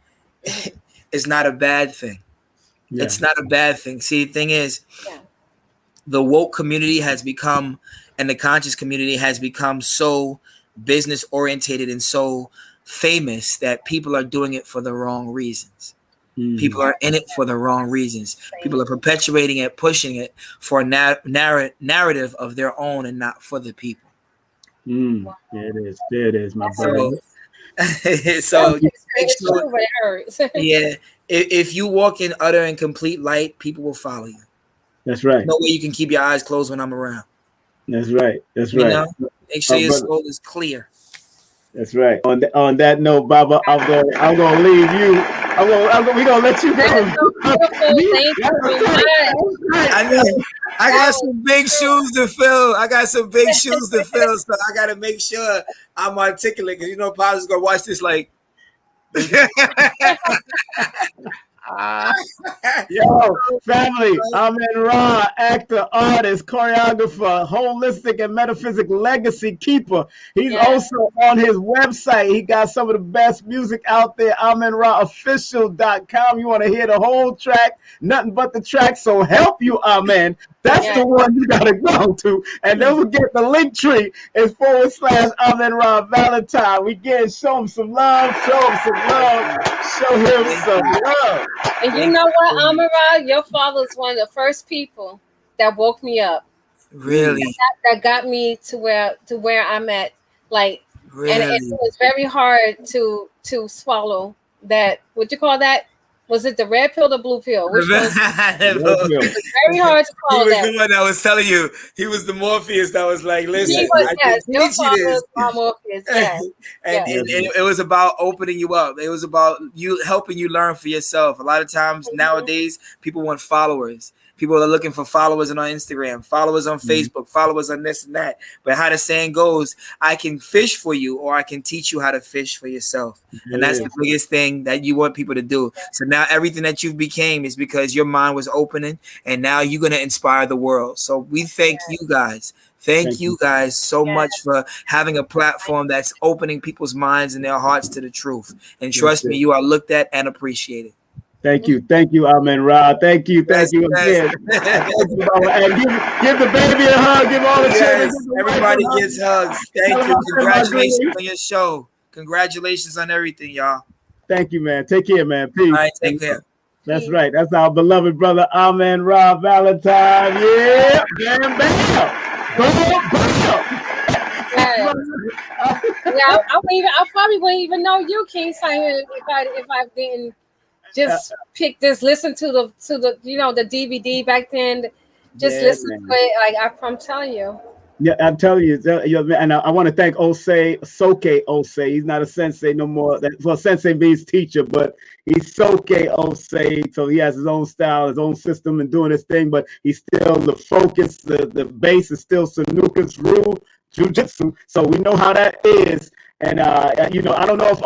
E: is not a bad thing. Yeah. It's not a bad thing. See, the thing is, the woke community has become, and the conscious community has become so business orientated and so famous that people are doing it for the wrong reasons. People are in it for the wrong reasons. People are perpetuating it, pushing it for a narrative of their own and not for the people.
D: There it is, my brother.
E: So if you walk in utter and complete light, people will follow you.
D: That's right.
E: No way you can keep your eyes closed when I'm around.
D: That's right. That's right.
E: Make sure your soul is clear.
D: That's right. On that note, Baba, I'm gonna leave you. We're gonna let you go.
E: I got some big shoes to fill. So I gotta make sure I'm articulate because Pops is gonna watch this like.
D: Yo, family, Amen Ra, actor, artist, choreographer, holistic and metaphysic legacy keeper. He's also on his website. He got some of the best music out there, AmenRaOfficial.com. You want to hear the whole track, nothing but the track, so help you, Amen. That's the one you gotta go to. And don't forget the link tree is /Amen Ra Valentine. We show him some love, show him some love.
C: And you know what, Amen Ra, your father's one of the first people that woke me up.
E: Really?
C: That got me to where I'm at. Like,
E: really?
C: And it was very hard to swallow that. What you call that? Was it the red pill or the blue pill? Which was very hard to swallow.
E: He was the one that was telling you. He was the Morpheus that was like, listen.
C: Your father was my Morpheus.
E: And it was about opening you up. It was about you helping you learn for yourself. A lot of times nowadays, people want followers. People are looking for followers on Instagram, followers on Facebook, followers on this and that. But how the saying goes, I can fish for you or I can teach you how to fish for yourself. And that's the biggest thing that you want people to do. So now everything that you became is because your mind was opening and now you're going to inspire the world. So we thank you guys. Thank you guys so much for having a platform that's opening people's minds and their hearts to the truth. And trust me, you are looked at and appreciated.
D: Thank you, Amen Ra. Thank you again. Thank you, and give the baby a hug. Give all the children.
E: Everybody gets hugs. Thank you. Congratulations on your show. Congratulations on everything, y'all.
D: Thank you, man. Take care, man. Peace.
E: All right, take care.
D: That's right. That's our beloved brother Amen Ra Valentine. Yeah, bam, bam, boom, bam.
C: Yeah. Yeah, I probably wouldn't even know you, King Simon, if I didn't just listen to the the DVD back then. Just
D: Yeah,
C: listen to
D: man.
C: it. Like I'm telling you.
D: Yeah, I'm telling you, and I want to thank Soke Osei. He's not a sensei no more. Well, sensei means teacher, but he's Soke Osei. So he has his own style, his own system, and doing his thing. But he's still the focus. The base is still Sanuka's rule, jujitsu. So we know how that is. And I don't know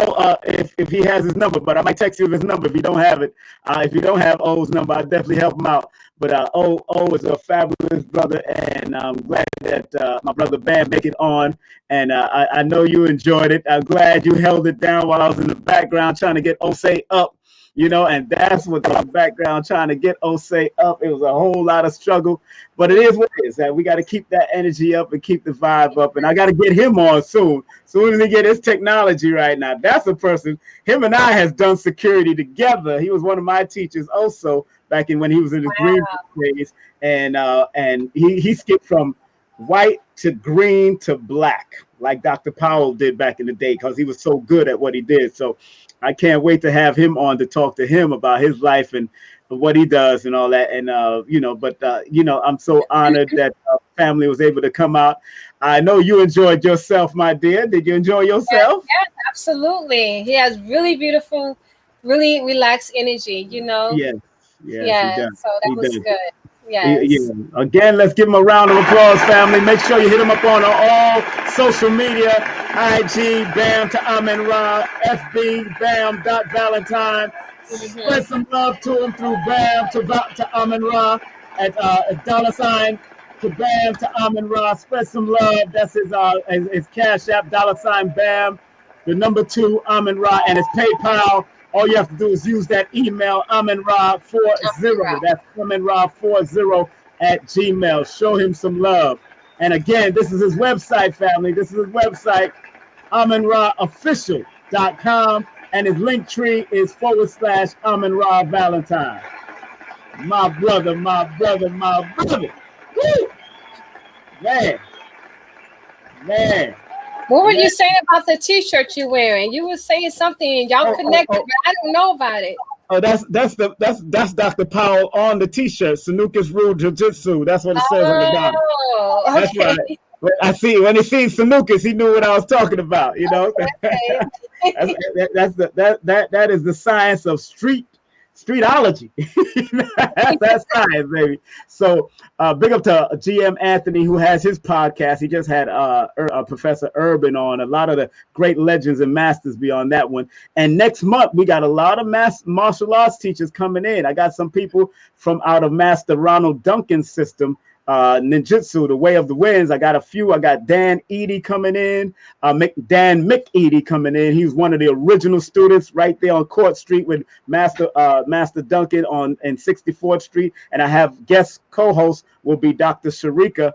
D: if he has his number, but I might text you his number if you don't have it. If you don't have O's number, I'll definitely help him out. But O is a fabulous brother, and I'm glad that my brother Bam make it on. And I know you enjoyed it. I'm glad you held it down while I was in the background trying to get Osei up. And that's what the background trying to get Osei up. It was a whole lot of struggle, but it is what it is. We got to keep that energy up and keep the vibe up. And I got to get him on soon. Soon as he get his technology right now. That's a person. Him and I has done security together. He was one of my teachers also back when he was in his green days, and he skipped from white to green to black like Dr. Powell did back in the day because he was so good at what he did. So I can't wait to have him on to talk to him about his life and what he does and all that. And I'm so honored that family was able to come out. I know you enjoyed yourself, my dear. Did you enjoy yourself?
C: Yes, absolutely. He has really beautiful, really relaxed energy.
D: Yes.
C: Yeah. So that was good. Yes.
D: Yeah. Again, let's give him a round of applause, family. Make sure you hit him up on all social media. IG, Bam to Amen Ra, FB, Bam.Valentine. Spread some love to him through Bam to Amen Ra at $ to Bam to Amen Ra. Spread some love. That's his Cash App, $Bam. The number 2, Amen Ra, and his PayPal. All you have to do is use that email, AmenRa40. That's AmenRa40 at Gmail. Show him some love. And again, this is his website, family. This is his website, AmenRaOfficial.com. And his link tree is /Amen Valentine. My brother. Woo! Man.
C: What were you saying about the T-shirt you're wearing? You were saying something, and y'all connected, but I don't know about it.
D: Oh, that's Dr. Powell on the T-shirt. Sanuka's Rule Jiu-Jitsu. That's what it says on the bottom.
C: Okay.
D: That's right. I see. When he seen Sanukas, he knew what I was talking about.
C: Okay.
D: that is the science of streetology. That's science, baby. So big up to GM Anthony, who has his podcast. He just had Professor Urban on. A lot of the great legends and masters be on that one. And next month, we got a lot of martial arts teachers coming in. I got some people from out of Master Ronald Duncan's system, ninjutsu, the Way of the Winds. I got a few. I got Dan Eady coming in, Dan McEady coming in. He was one of the original students right there on Court Street with Master Duncan in 64th Street. And I have guest co-host will be Dr. Sharika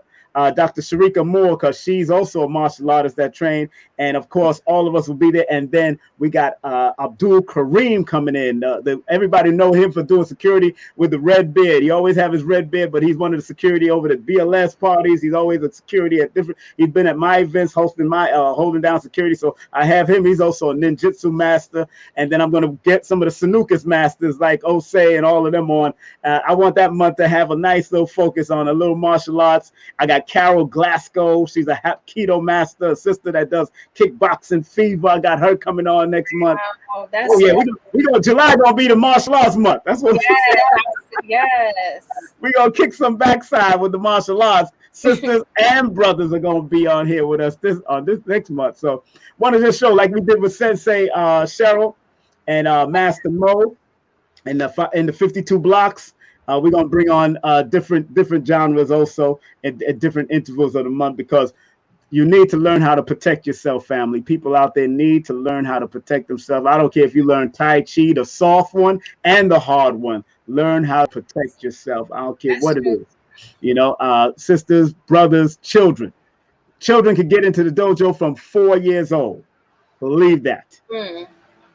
D: Moore, because she's also a martial artist that trained. And of course, all of us will be there. And then we got Abdul Kareem coming in. Everybody know him for doing security with the red beard. He always have his red beard, but he's one of the security over the BLS parties. He's always a security at different. He's been at my events hosting holding down security. So I have him. He's also a ninjutsu master. And then I'm going to get some of the Sanukas masters like Osei and all of them on. I want that month to have a nice little focus on a little martial arts. I got Carol Glasgow. She's a Hapkido master, a sister that does kickboxing fever. I got her coming on next month.
C: Wow,
D: we go. July gonna be the martial arts month. That's what.
C: Yes.
D: We gonna kick some backside with the martial arts. Sisters and brothers are gonna be on here with us this next month. So want to just show like we did with Sensei Cheryl and Master Mo in the 52 blocks. We're gonna bring on different genres also at different intervals of the month, because you need to learn how to protect yourself, family. People out there need to learn how to protect themselves. I don't care if you learn Tai Chi, the soft one and the hard one. Learn how to protect yourself. I don't care what it is. Sisters, brothers, children. Children can get into the dojo from 4 years old. Believe that.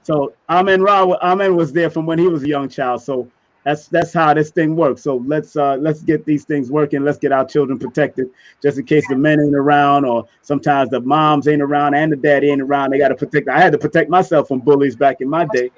D: So Amen was there from when he was a young child. So That's how this thing works. So let's get these things working. Let's get our children protected, just in case the men ain't around, or sometimes the moms ain't around and the daddy ain't around. They got to protect. I had to protect myself from bullies back in my day,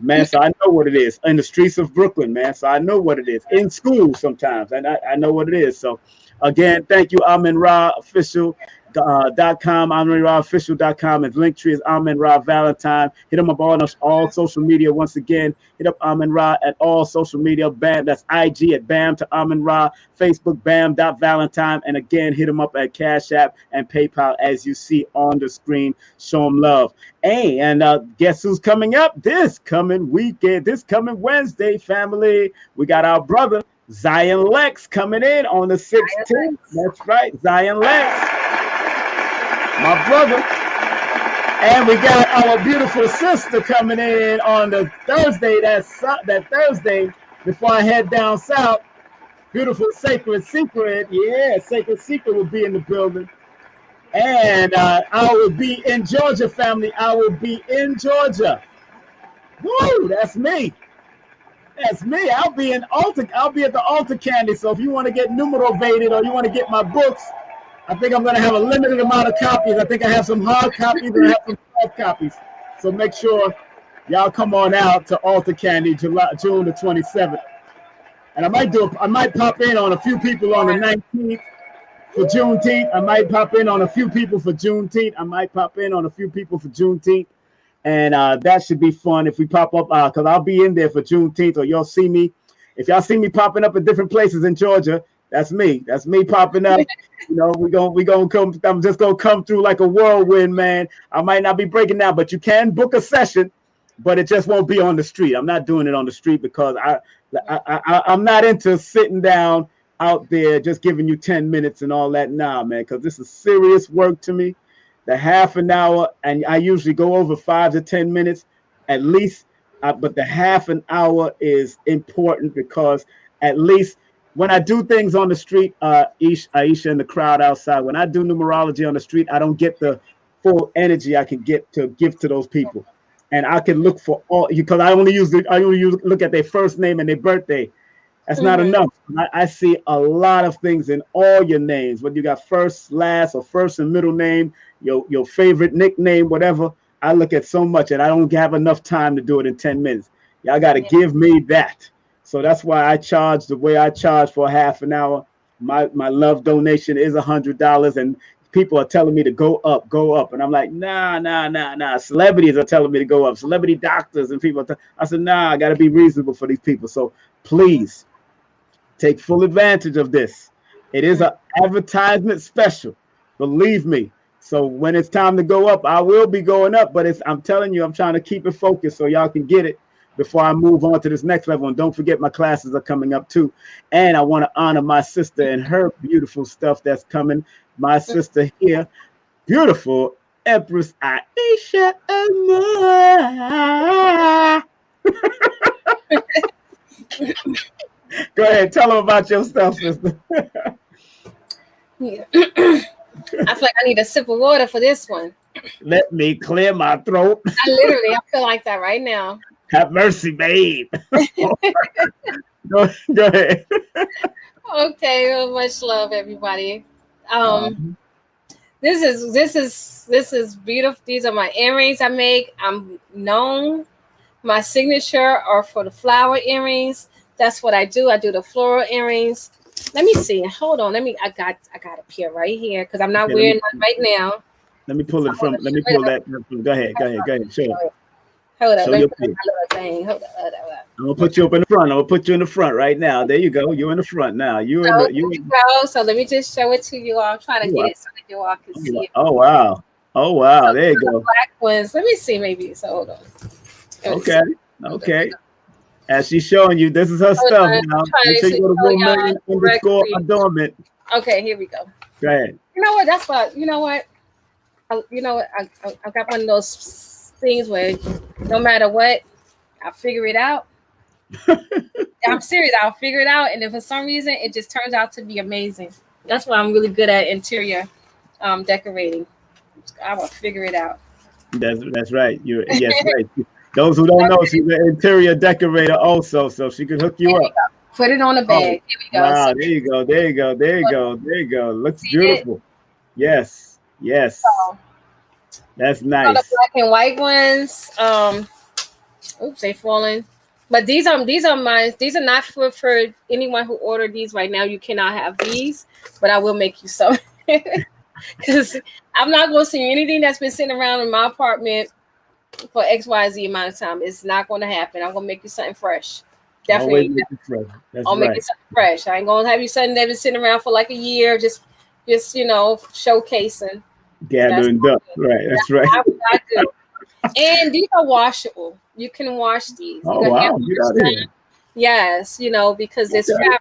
D: man. So I know what it is in the streets of Brooklyn, man. So I know what it is in school sometimes, and I know what it is. So again, thank you, Amin Ra Official. .com, AminRaOfficial.com, and Linktree is Amin Ra Valentine. Hit him up on all social media. Once again, hit up Amin Ra at all social media. Bam, that's IG at Bam to Amin Ra, Facebook Bam.Valentine, and again, hit him up at Cash App and PayPal as you see on the screen. Show him love. Hey, and guess who's coming up this coming weekend, this coming Wednesday, family? We got our brother Zion Lex coming in on the 16th. That's right, Zion Lex, my brother. And we got our beautiful sister coming in on the Thursday. That Thursday before I head down south. Beautiful Sacred Secret. Yeah, Sacred Secret will be in the building. And I will be in Georgia, family. I will be in Georgia. Woo, that's me. That's me. I'll be at the Alta Candy. So if you want to get Numerovated or you want to get my books, I think I'm going to have a limited amount of copies. I think I have some hard copies and I have some soft copies. So make sure y'all come on out to Alta Candy, June the 27th. And I might pop in on a few people on the 19th for Juneteenth. I might pop in on a few people for Juneteenth. And that should be fun if we pop up, because I'll be in there for Juneteenth, or y'all see me. If y'all see me popping up at different places in Georgia, that's me. That's me popping up. You know, we gonna come. I'm just gonna come through like a whirlwind, man. I might not be breaking down, but you can book a session, but it just won't be on the street. I'm not doing it on the street because I'm not into sitting down out there just giving you 10 minutes and all that. Nah, man, because this is serious work to me. The half an hour, and I usually go over 5 to 10 minutes at least, but the half an hour is important because at least when I do things on the street, Aisha and the crowd outside, when I do numerology on the street, I don't get the full energy I can get to give to those people. And I can look for all, because I only look at their first name and their birthday. That's not enough. I see a lot of things in all your names, whether you got first, last, or first and middle name, your favorite nickname, whatever. I look at so much, and I don't have enough time to do it in 10 minutes. Y'all got to give me that. So that's why I charge the way I charge for a half an hour. My love donation is $100, and people are telling me to go up. And I'm like, nah. Celebrities are telling me to go up. Celebrity doctors and people. I said, nah, I got to be reasonable for these people. So please take full advantage of this. It is an advertisement special. Believe me. So when it's time to go up, I will be going up. But I'm telling you, I'm trying to keep it focused so y'all can get it before I move on to this next level. And don't forget, my classes are coming up too. And I want to honor my sister and her beautiful stuff that's coming. My sister here, beautiful Empress Aisha Amar. Go ahead, tell them about your stuff, sister.
C: Yeah. I feel like I need a sip of water for this one.
D: Let me clear my throat.
C: I feel like that right now.
D: Have mercy, babe. Go ahead.
C: Okay, well, much love, everybody. This is beautiful. These are my earrings I make. I'm known. My signature are for the flower earrings. That's what I do. I do the floral earrings. Let me see. Hold on. I got a pair right here because I'm not wearing one right now.
D: Let me pull it from. Let me pull that. Go ahead. Show it.
C: Hold up.
D: Show your thing.
C: Hold up.
D: I'm gonna put you up in the front. I'm gonna put you in the front right now. There you go. You're in the front now. You
C: go. So let me just show it to you all. I'm trying to get it so that you all can see it.
D: Oh wow. So there you go.
C: Black ones. Let me see. Maybe. So hold on.
D: Okay. As she's showing you, this is her stuff now. Make sure you go to _adornment.
C: Okay, here we go.
D: Go ahead.
C: You know what? That's what. You know what? I got one of those things where no matter what, I'll figure it out. I'm serious. I'll figure it out, and if for some reason it just turns out to be amazing, that's why I'm really good at interior decorating. I will figure it out.
D: That's right. Yes, right. Those who don't know, she's an interior decorator also, so she can hook you up.
C: Put it on the bag. Here we go.
D: Wow, there you go. There you go. There you go. There you go. Looks beautiful. Yes. Yes.
C: So,
D: that's nice.
C: The black and white ones. Oops, they falling. But these are mine. These are not for anyone who ordered these right now. You cannot have these, but I will make you some. Because I'm not going to see anything that's been sitting around in my apartment for XYZ amount of time. It's not going to happen. I'm going to make you something fresh. Definitely. I'll make it something fresh. I ain't going to have you something that's been sitting around for like a year, just showcasing.
D: Gathering dust. Right. That's right.
C: What I do. And these are washable. You can wash these.
D: Oh, wow. Get out of here.
C: Yes, because it's fabric.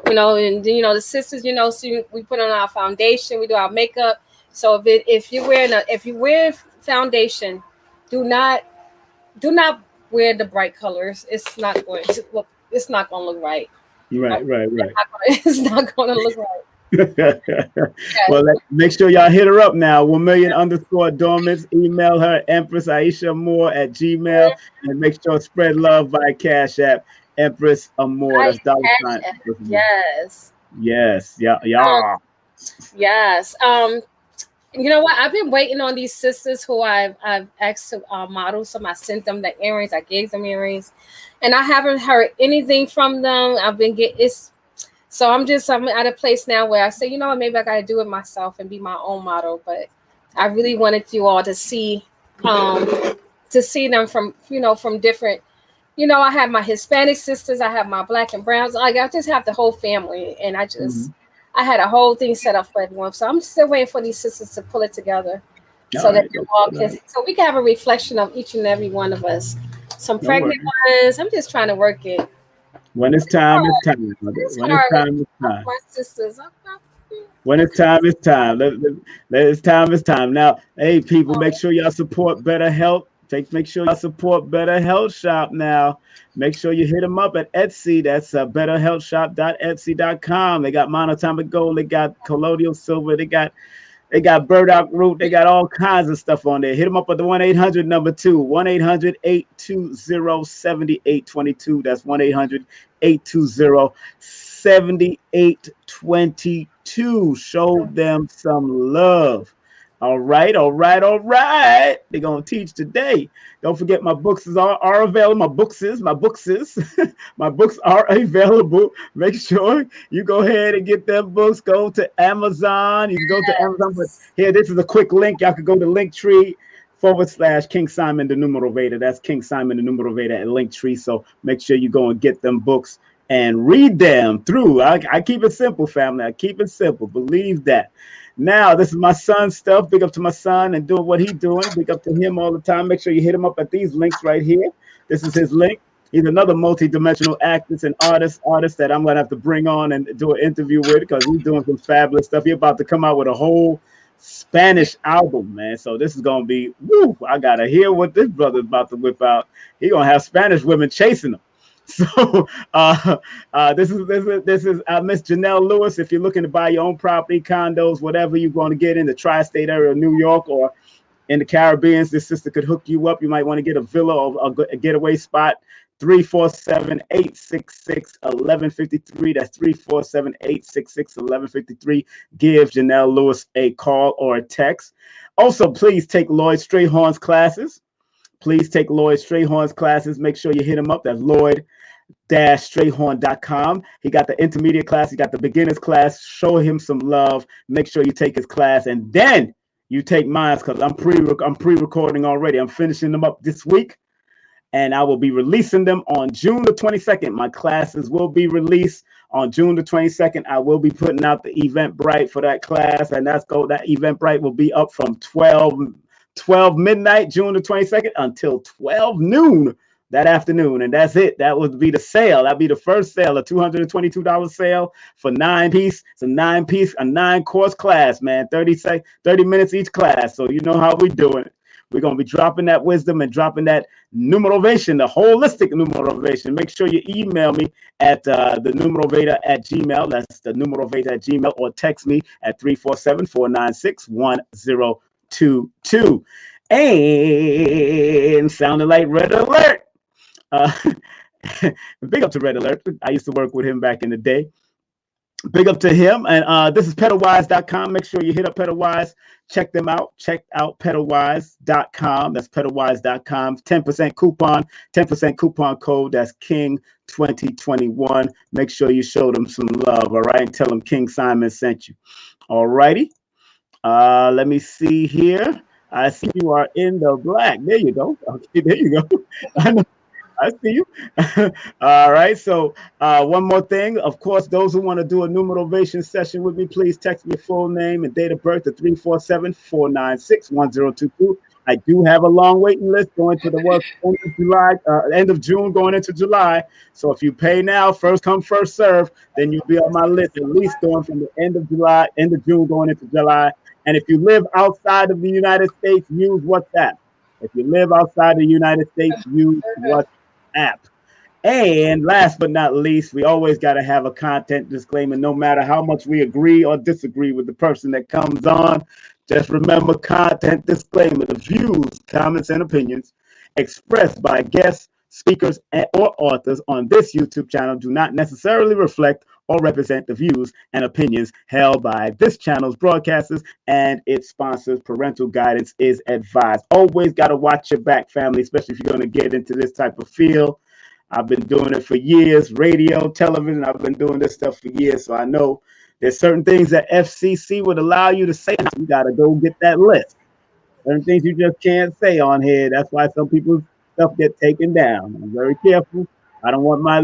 C: And the sisters, so we put on our foundation, we do our makeup. So if you're wearing foundation, do not wear the bright colors. It's not going to look right.
D: Right.
C: It's not going to look right.
D: Well, make sure y'all hit her up now. 1,000,000_dormants. Email her Empress Aisha Moore at Gmail, and make sure spread love by Cash App. Empress Amore. That's $.
C: Yes.
D: Yeah.
C: Yes. You know what? I've been waiting on these sisters who I've asked to model some. I sent them the earrings. I gave them earrings, and I haven't heard anything from them. So I'm at a place now where I say, maybe I got to do it myself and be my own model. But I really wanted you all to see them from different. I have my Hispanic sisters, I have my Black and Browns. I just have the whole family, and I had a whole thing set up for everyone. So I'm still waiting for these sisters to pull it together, so we can have a reflection of each and every one of us. Some pregnant ones. I'm just trying to work it.
D: When it's time, it's time. When it's time, it's time.
C: My sisters.
D: When it's time, it's time. It's time, it's time. Now, hey, people, make sure y'all support Better Health. Make sure you support Better Health Shop now. Make sure you hit them up at Etsy. That's betterhealthshop.etsy.com. They got monatomic gold. They got colloidal silver. They got burdock root. They got all kinds of stuff on there. Hit them up at the 1-800 number 2. 1-800-820-7822. That's 1-800-820-7822. Show them some love. All right. They're gonna teach today. Don't forget my books are available. My books are available. Make sure you go ahead and get them books. Go to Amazon. You can go to Amazon. But here, this is a quick link. Y'all can go to Linktree/King Simon the Numerovator. That's King Simon the Numerovator at Linktree. So make sure you go and get them books and read them through. I keep it simple, family. I keep it simple. Believe that. Now, this is my son's stuff. Big up to my son and doing what he's doing. Big up to him all the time. Make sure you hit him up at these links right here. This is his link. He's another multi-dimensional actor and artist that I'm going to have to bring on and do an interview with, because he's doing some fabulous stuff. He's about to come out with a whole Spanish album, man. So this is going to be, woo, I got to hear what this brother's about to whip out. He's going to have Spanish women chasing him. So this is Miss Janelle Lewis. If you're looking to buy your own property, condos, whatever you're going to get in the tri-state area of New York or in the Caribbean, this sister could hook you up. You might want to get a villa or a getaway spot. 347-866-1153. That's 347-866-1153. Give Janelle Lewis a call or a text. Also, please take Lloyd Strayhorn's classes. Make sure you hit him up. That's Lloyd-Strayhorn.com. He got the intermediate class. He got the beginner's class. Show him some love. Make sure you take his class, and then you take mine, because I'm pre-recording already. I'm finishing them up this week, and I will be releasing them on June the 22nd. My classes will be released on June the 22nd. I will be putting out the Eventbrite for that class, and that Eventbrite will be up from 12 midnight, June the 22nd, until 12 noon that afternoon. And that's it. That would be the sale. That'd be the first sale, a $222 sale for 9-piece. It's a 9-course class, man. 30 minutes each class. So you know how we doing it. We're going to be dropping that wisdom and dropping that numerovation, the holistic numerovation. Make sure you email me at the Numerovator at Gmail. That's the Numerovator at Gmail, or text me at 347-496-1022. And sounded like Red Alert. Big up to Red Alert. I used to work with him back in the day. Big up to him. And this is pedalwise.com. Make sure you hit up Pedalwise. Check them out. Check out pedalwise.com. That's pedalwise.com. 10% coupon, 10% coupon code. That's King 2021. Make sure you show them some love. All right. And tell them King Simon sent you. All righty. Let me see here. I see you are in the black. There you go. Okay, there you go. I see you. All right. So one more thing. Of course, those who want to do a Numerovation session with me, please text me your full name and date of birth to 347-496-1022. I do have a long waiting list going to the work end of June, going into July. So if you pay now, first come, first serve, then you'll be on my list at least going from the end of July, end of June, going into July. And if you live outside of the United States, use WhatsApp. If you live outside the United States, use WhatsApp. And last but not least, we always got to have a content disclaimer, no matter how much we agree or disagree with the person that comes on. Just remember, content disclaimer: the views, comments, and opinions expressed by guests, speakers, or authors on this YouTube channel do not necessarily reflect or represent the views and opinions held by this channel's broadcasters and its sponsors. Parental guidance is advised. Always got to watch your back, family, especially if you're going to get into this type of field. I've been doing it for years, radio, television. I've been doing this stuff for years, so I know there's certain things that FCC would allow you to say. You got to go get that list. Certain things you just can't say on here. That's why some people's stuff get taken down. I'm very careful. I don't want my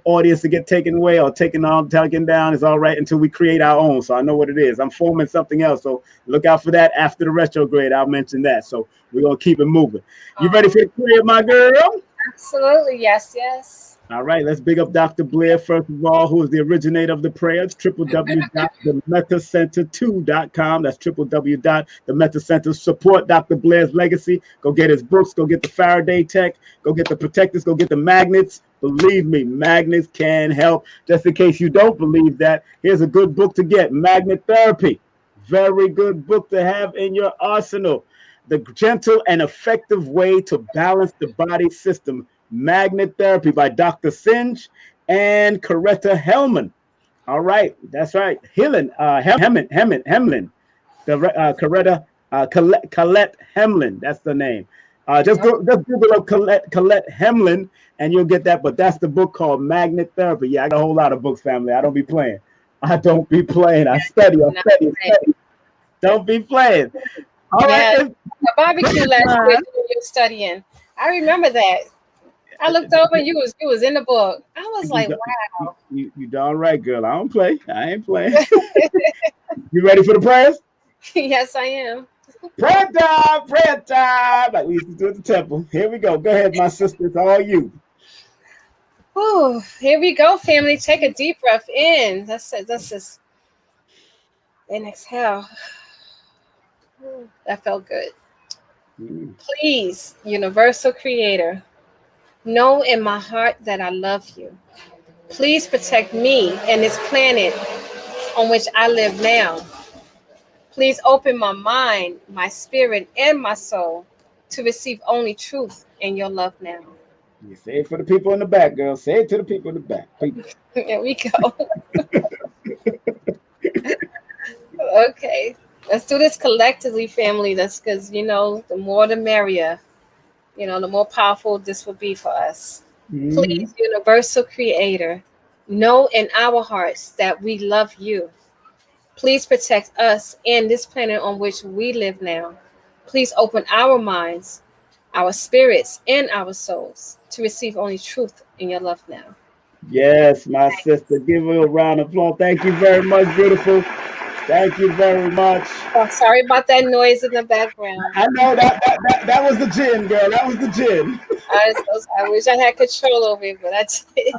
D: audience to get taken away or taken down. It's all right until we create our own. So I know what it is. I'm forming something else. So look out for that after the retrograde. I'll mention that. So we're going to keep it moving. You ready for the prayer, my girl?
C: Absolutely. Yes, yes.
D: All right, let's big up Dr. Blair, first of all, who is the originator of the prayers, www.themetacenter2.com. That's www.themetacenter. Support Dr. Blair's legacy. Go get his books. Go get the Faraday tech. Go get the protectors. Go get the magnets. Believe me, magnets can help. Just in case you don't believe that, here's a good book to get, Magnet Therapy. Very good book to have in your arsenal. The gentle and effective way to balance the body system. Magnet Therapy by Dr. Singe and Coretta Hellman. All right, that's right. Hemlin. Coretta Colette Hemlin. That's the name. Just Google up Colette Hemlin and you'll get that. But that's the book called Magnet Therapy. Yeah, I got a whole lot of books, family. I don't be playing. I study. Don't be playing. All right.
C: A barbecue last week when you were studying. I remember that. I looked over and you was in the book. I was like, wow.
D: You darn right, girl. I don't play. I ain't playing. You ready for the prayers?
C: Yes, I am.
D: Prayer time. Like we used to do at the temple. Here we go. Go ahead, my sister. It's all you.
C: Oh, here we go, family. Take a deep breath in. That's just and exhale. Ooh, that felt good. Please, universal creator, know in my heart that I love you. Please protect me and this planet on which I live now. Please open my mind, my spirit, and my soul to receive only truth in your love now.
D: You say it for the people in the back, girl. Say it to the people in the back.
C: Here we go. Okay. Let's do this collectively, family. That's because, the more the merrier. The more powerful this will be for us. Mm-hmm. Please, universal creator, know in our hearts that we love you. Please protect us and this planet on which we live now. Please open our minds, our spirits, and our souls to receive only truth in your love now.
D: Yes, my sister. Give her a round of applause. Thank you very much, beautiful. Thank you very much.
C: Oh, sorry about that noise in the background.
D: I know that was the gin, girl. That was the gin.
C: I wish I had control over it, but I did.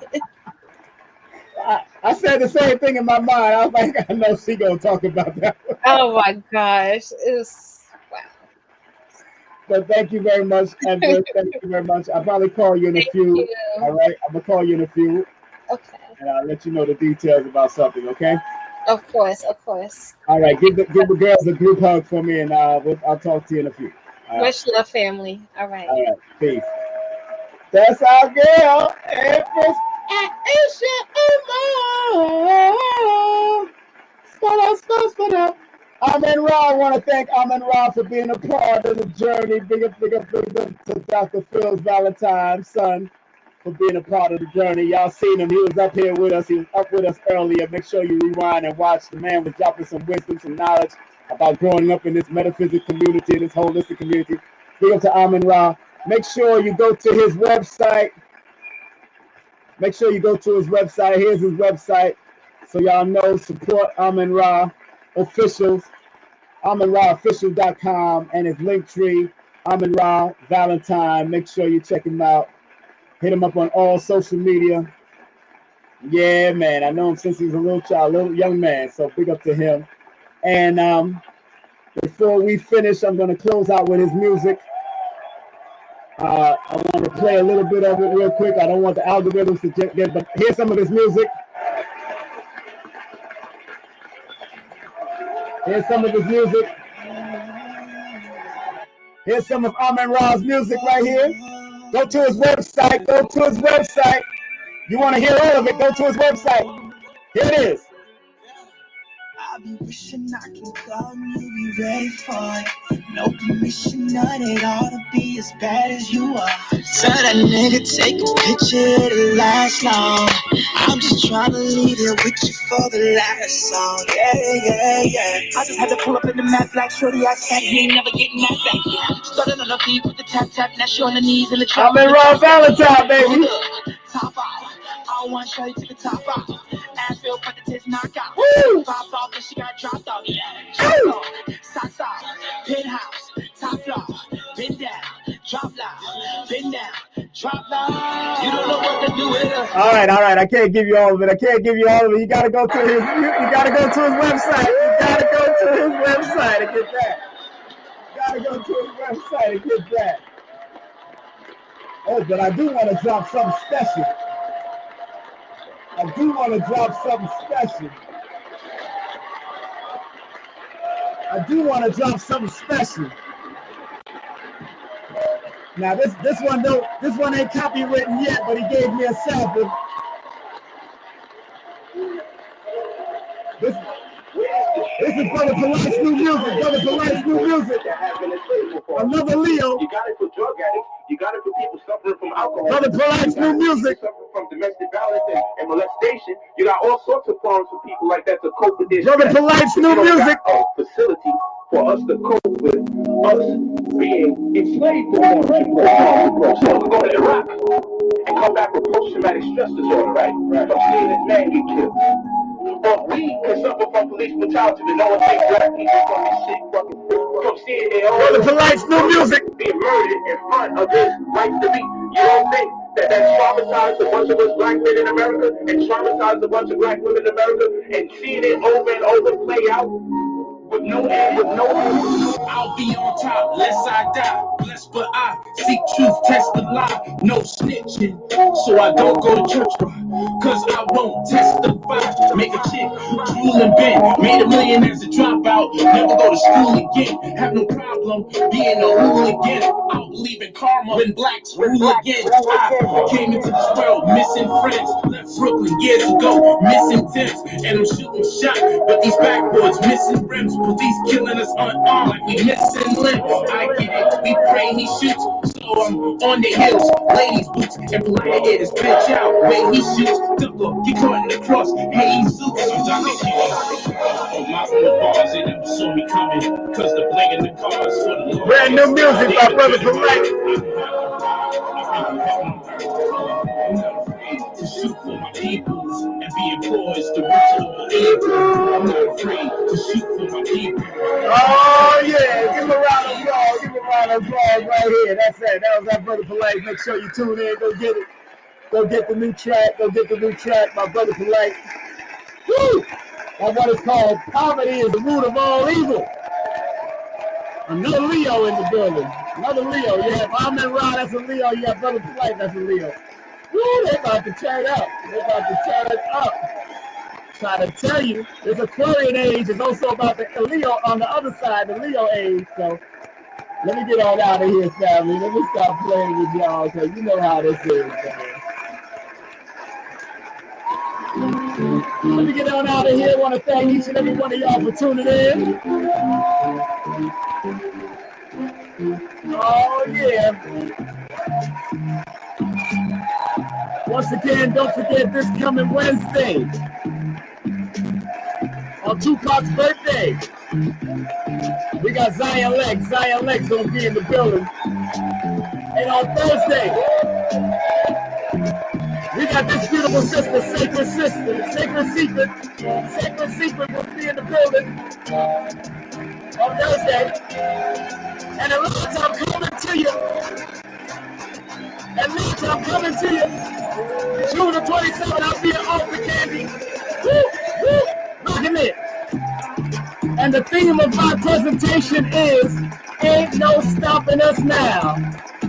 D: I said the same thing in my mind. I was like, I know she gonna talk about that.
C: Oh my gosh, it was wow.
D: But thank you very much, Empress. Thank you very much. I'll probably call you in a few. All right, I'm gonna call you in a few.
C: Okay.
D: And I'll let you know the details about something. Okay.
C: Of course, of course.
D: All right, give the girls a group hug for me, and I'll talk to you in a few. All right,
C: Much love, family. All right.
D: all right, peace. That's our girl, Empress Aisha Umar. Spot up. Amen Ra, I want to thank Amen Ra for being a part of the journey. Big up to Dr. Phil's Valentine, son, for being a part of the journey. Y'all seen him. He was up here with us. He was up with us earlier. Make sure you rewind and watch. The man was dropping some wisdom, some knowledge about growing up in this metaphysical community, this holistic community. Big up to Amen Ra. Make sure you go to his website. Make sure you go to his website. Here's his website. So y'all know, support Amen Ra officials. AmenRaOfficial.com and his link tree, Amen Ra Valentine. Make sure you check him out. Hit him up on all social media. Yeah, man. I know him since he was a little young man. So big up to him. And before we finish, I'm going to close out with his music. I want to play a little bit of it real quick. I don't want the algorithms to get, but here's some of his music. Here's some of his music. Here's some of Amen Ra's music right here. Go to his website. Go to his website. You want to hear all of it? Go to his website. Here it is.
F: I'll be wishing I can come, you be ready for it. No permission, none it ought to be as bad as you are. So that nigga take a picture to last long. I'm just trying to leave it with you for the last song. Yeah. I just had to pull up in the Mac Black shorty ass cat. He ain't never getting that back. Started on the beat with the tap, now she on the knees in the trap.
D: Amen Ra Valentine, baby.
F: Top out. I want to show you to the top out. Asheville, but the tits knock out.
D: Woo!
F: Pop off, then she got dropped off. Drop off, socks off, penthouse, top floor, bend down, drop low, bend down, drop low. You don't know what to do with her.
D: All right. I can't give you all of it. You gotta go to his. You gotta go to his website. You gotta go to his website and get that. Oh, but I do want to drop something special. Now this one ain't copywritten yet, but he gave me a sample. This is Brother Polite's new music. Another Leo.
H: You got it for drug addicts. You got it for people suffering from alcohol.
D: Brother Polite's new music.
H: Suffering from domestic violence and molestation. You got all sorts of forms for people like that to cope with this.
D: Brother Polite's new music.
H: A facility for us to cope with us being enslaved for more people. So we're going to Iraq and come back with post-traumatic stress disorder, right? From seeing this man get killed. Or we can suffer from police brutality, but no one takes black people from this shit from seeing their own
D: Brother Polite's new music
H: being murdered in front of his right to be. You don't think that traumatized a bunch of us black men in America and traumatized a bunch of black women in America and seeing it over and over play out with no end,
I: I'll be on top, lest I die. Blessed but I seek truth, test the lie. No snitching, so I don't go to church. Cause I won't testify. Make a chick, drool and bend. Made $1 million as a dropout. Never go to school again. Have no problem being a hooligan. I believe in karma when blacks rule again. I came into this world missing friends. Left Brooklyn years ago, missing temps. And I'm shooting shot, but these backboards missing rims. Police killing us unarmed like we missing limbs. I get it, we pray he shoots. So I'm on the hills, ladies boots, and blind it is bitch out. Way he shoots, double, get caught in the cross. Hey, he suits. On my own bars, they never saw me coming. Cause the bling in the cars for the Lord.
D: brand new music by Brother Polite.
I: To shoot for my peoples and be employed to reach for my evil. I'm not afraid to shoot for my people.
D: Oh yeah, give him a round of applause right here. That's it. That was that Brother Polite. Make sure you tune in. Go get it. Go get the new track by Brother Polite. Woo! That's what it's called. Poverty is the root of all evil. Another Leo in the building. Another Leo. You have Amen Ra, that's a Leo. You have Brother Polite, that's a Leo. Woo, they about to turn up. trying to tell you, this Aquarian age is also about the Leo on the other side, the Leo age. So let me get on out of here, family. Let me stop playing with y'all, because you know how this is, man. Let me get on out of here. I want to thank each and every one of y'all for tuning in. Oh, yeah. Once again, don't forget this coming Wednesday, on Tupac's birthday, we got Zion Lex. Zion Lex gonna be in the building. And on Thursday, we got this beautiful sister, Sacred Secret will be in the building on Thursday. And Atlanta, I'm coming to you. Atlanta, I'm coming to you. June the 27th, I'll be off the candy. Woo, woo, rocking it. And the theme of my presentation is, ain't no stopping us now.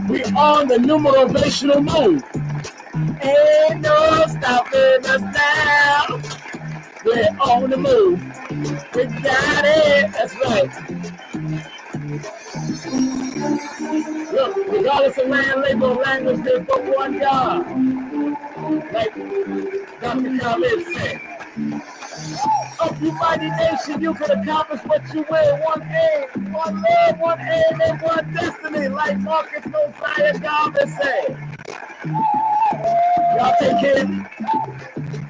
D: We on the numerational move. Ain't no stopping us now. We're on the move. We got it. That's right. Look, regardless of land, labor, or language, there's but one God. Like Dr. Khalid said. Of you mighty nation, you can accomplish what you will. One aim, one love, one aim, and one destiny. Like Marcus Mosiah Garvey said. Y'all take care.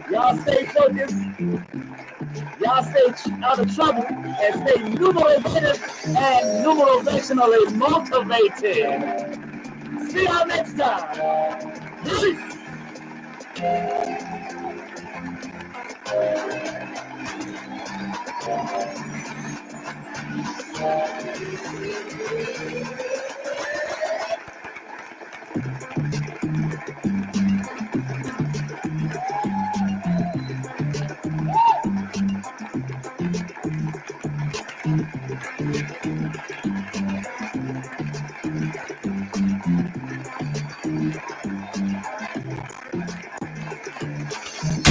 D: Y'all stay focused. Y'all stay out of trouble and stay numerative and numerationally motivated. See y'all next time. Peace.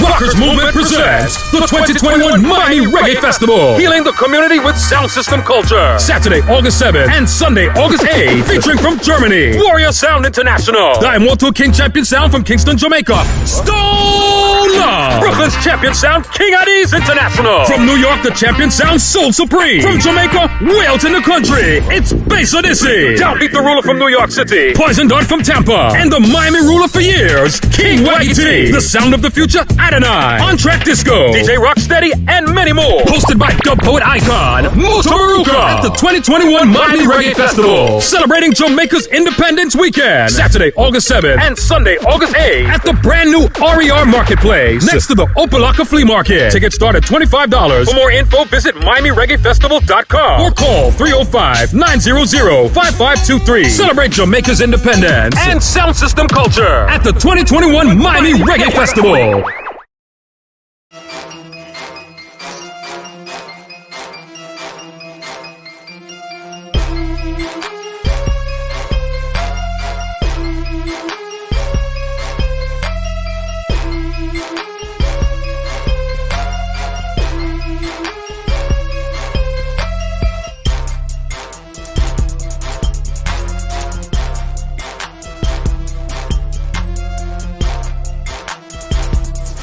B: Rockers Movement presents the 2021 Miami Reggae Festival, healing the community with sound system culture. Saturday, August 7th and Sunday, August 8th, featuring from Germany, Warrior Sound International, the Immortal King Champion Sound from Kingston, Jamaica, Stola, Brooklyn's Champion Sound, King Addies International, from New York, the Champion Sound, Soul Supreme, from Jamaica, way out in the country, it's Bass Odyssey, Downbeat the Ruler from New York City, Poison Dart from Tampa, and the Miami Ruler for years, King Waggy, the Sound of the Future, Adonai, On Track Disco, DJ Rocksteady, and many more. Hosted by dub poet icon Motomaruka at the 2021 Miami Reggae Festival, celebrating Jamaica's Independence Weekend. Saturday, August 7th and Sunday, August 8th at the brand new RER Marketplace next to the Opalaka Flea Market. Tickets start at $25. For more info, visit MiamiReggaeFestival.com or call 305-900-5523. Celebrate Jamaica's independence and sound system culture at the 2021 Miami Reggae Festival.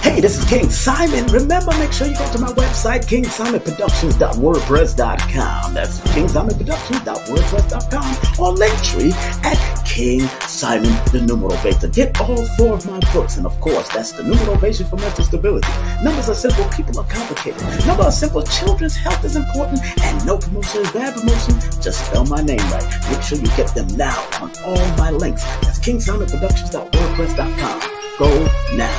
A: Hey, this is King Simon. Remember, make sure you go to my website, KingSimonProductions.wordpress.com. That's KingSimonProductions.wordpress.com, or Linktree at King Simon the Numerovation. Get all 4 of my books, and of course, that's the Numerovation for Mental Stability. Numbers are simple, people are complicated. Numbers are simple, children's health is important, and no promotion is bad promotion. Just spell my name right. Make sure you get them now on all my links. That's KingSimonProductions.wordpress.com. Go now.